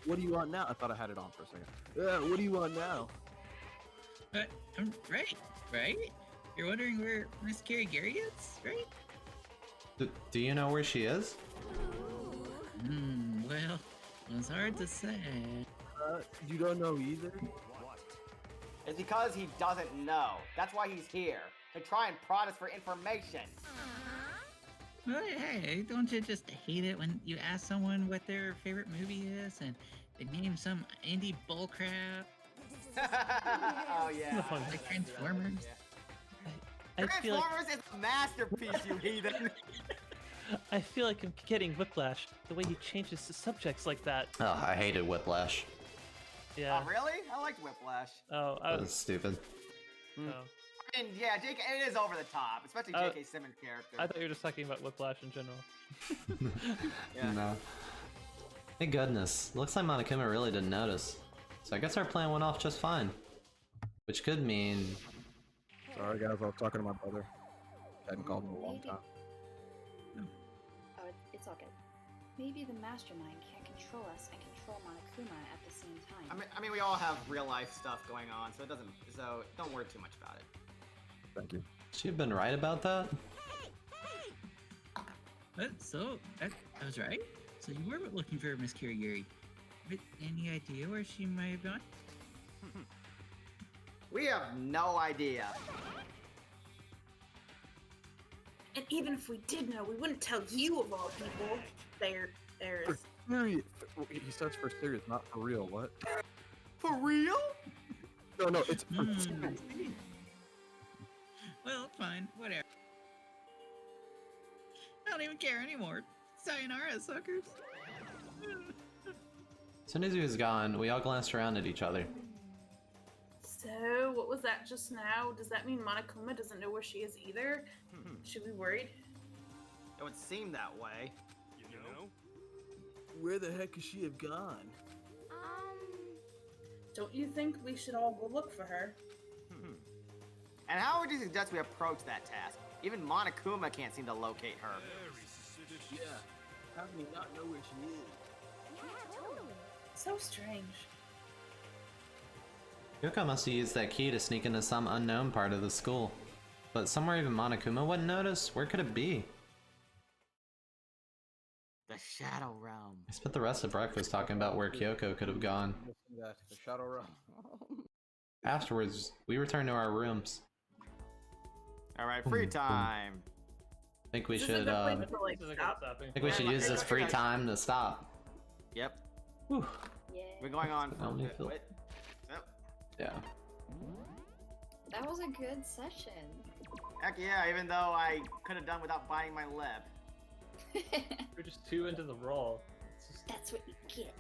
What do you want now? I thought I had it on for a second. What do you want now? Right? You're wondering where Miss Kiri is, right? Do you know where she is? Well, it's hard to say. You don't know either? It's because he doesn't know. That's why he's here. To try and prod us for information. Well, hey, don't you just hate it when you ask someone what their favorite movie is and they name some indie bullcrap? Oh yeah. Like Transformers? I feel like Transformers is a masterpiece, you heathen. I feel like I'm getting whiplash the way he changes the subjects like that. Oh, I hated Whiplash. Yeah. Oh really? I liked Whiplash. Oh, That was stupid. oh. I mean, yeah, it is over the top, especially J.K. Simmons' character. I thought you were just talking about Whiplash in general. Yeah. No. Thank goodness. Looks like Monokuma really didn't notice. So I guess our plan went off just fine. Which could mean... Sorry guys, I was talking to my brother. I hadn't called in a long time. Oh, it's all good. Maybe the mastermind can't control us and control Monokuma at the same time. I mean, we all have real life stuff going on, so don't worry too much about it. Thank you. She'd been right about that? So, I was right? So you were looking for Miss Kirigiri. But any idea where she might have gone? We have no idea. And even if we did know, we wouldn't tell you of all people. There's. Serious. He says for serious, not for real. What? For real? No, it's for serious. Well, fine, whatever. I don't even care anymore. Sayonara, suckers. As soon as he was gone, we all glanced around at each other. So, what was that just now? Does that mean Monokuma doesn't know where she is either? Should we be worried? It would seem that way. You know? Where the heck could she have gone? Don't you think we should all go look for her? And how would you suggest we approach that task? Even Monokuma can't seem to locate her. Yeah. How can you not know where she is? So strange. Yoko must have used that key to sneak into some unknown part of the school. But somewhere even Monokuma wouldn't notice? Where could it be? The Shadow Realm. I spent the rest of breakfast talking about where Kyoko could have gone. The Shadow Realm. Afterwards, we returned to our rooms. Alright, free time. I think we This is a should, good place I to, like, This is a good stop. stopping think we should use this free time to stop. Yep. Whew. Yeah. We're going on Help for me a feel- bit. Yep. Yeah. That was a good session. Heck yeah, even though I could have done without biting my lip. We're just too into the role. It's just... That's what you get.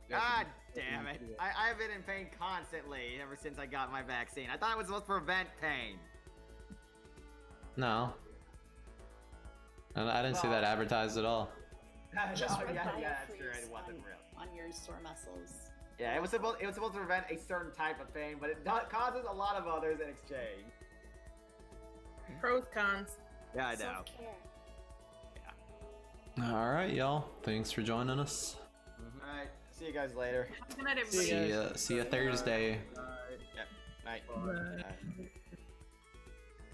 God damn it. I've been in pain constantly ever since I got my vaccine. I thought it was supposed to prevent pain. No. I didn't see that advertised at all. Just rub yeah, biofreeze that's true. It wasn't real. on your sore muscles. Yeah, it was supposed to prevent a certain type of pain, but it causes a lot of others in exchange. Pros, cons. Yeah, I know. Self-care. Alright, y'all. Thanks for joining us. Alright, see you guys later. Good night, everybody. See ya Thursday. Yep, night. Bye. Night.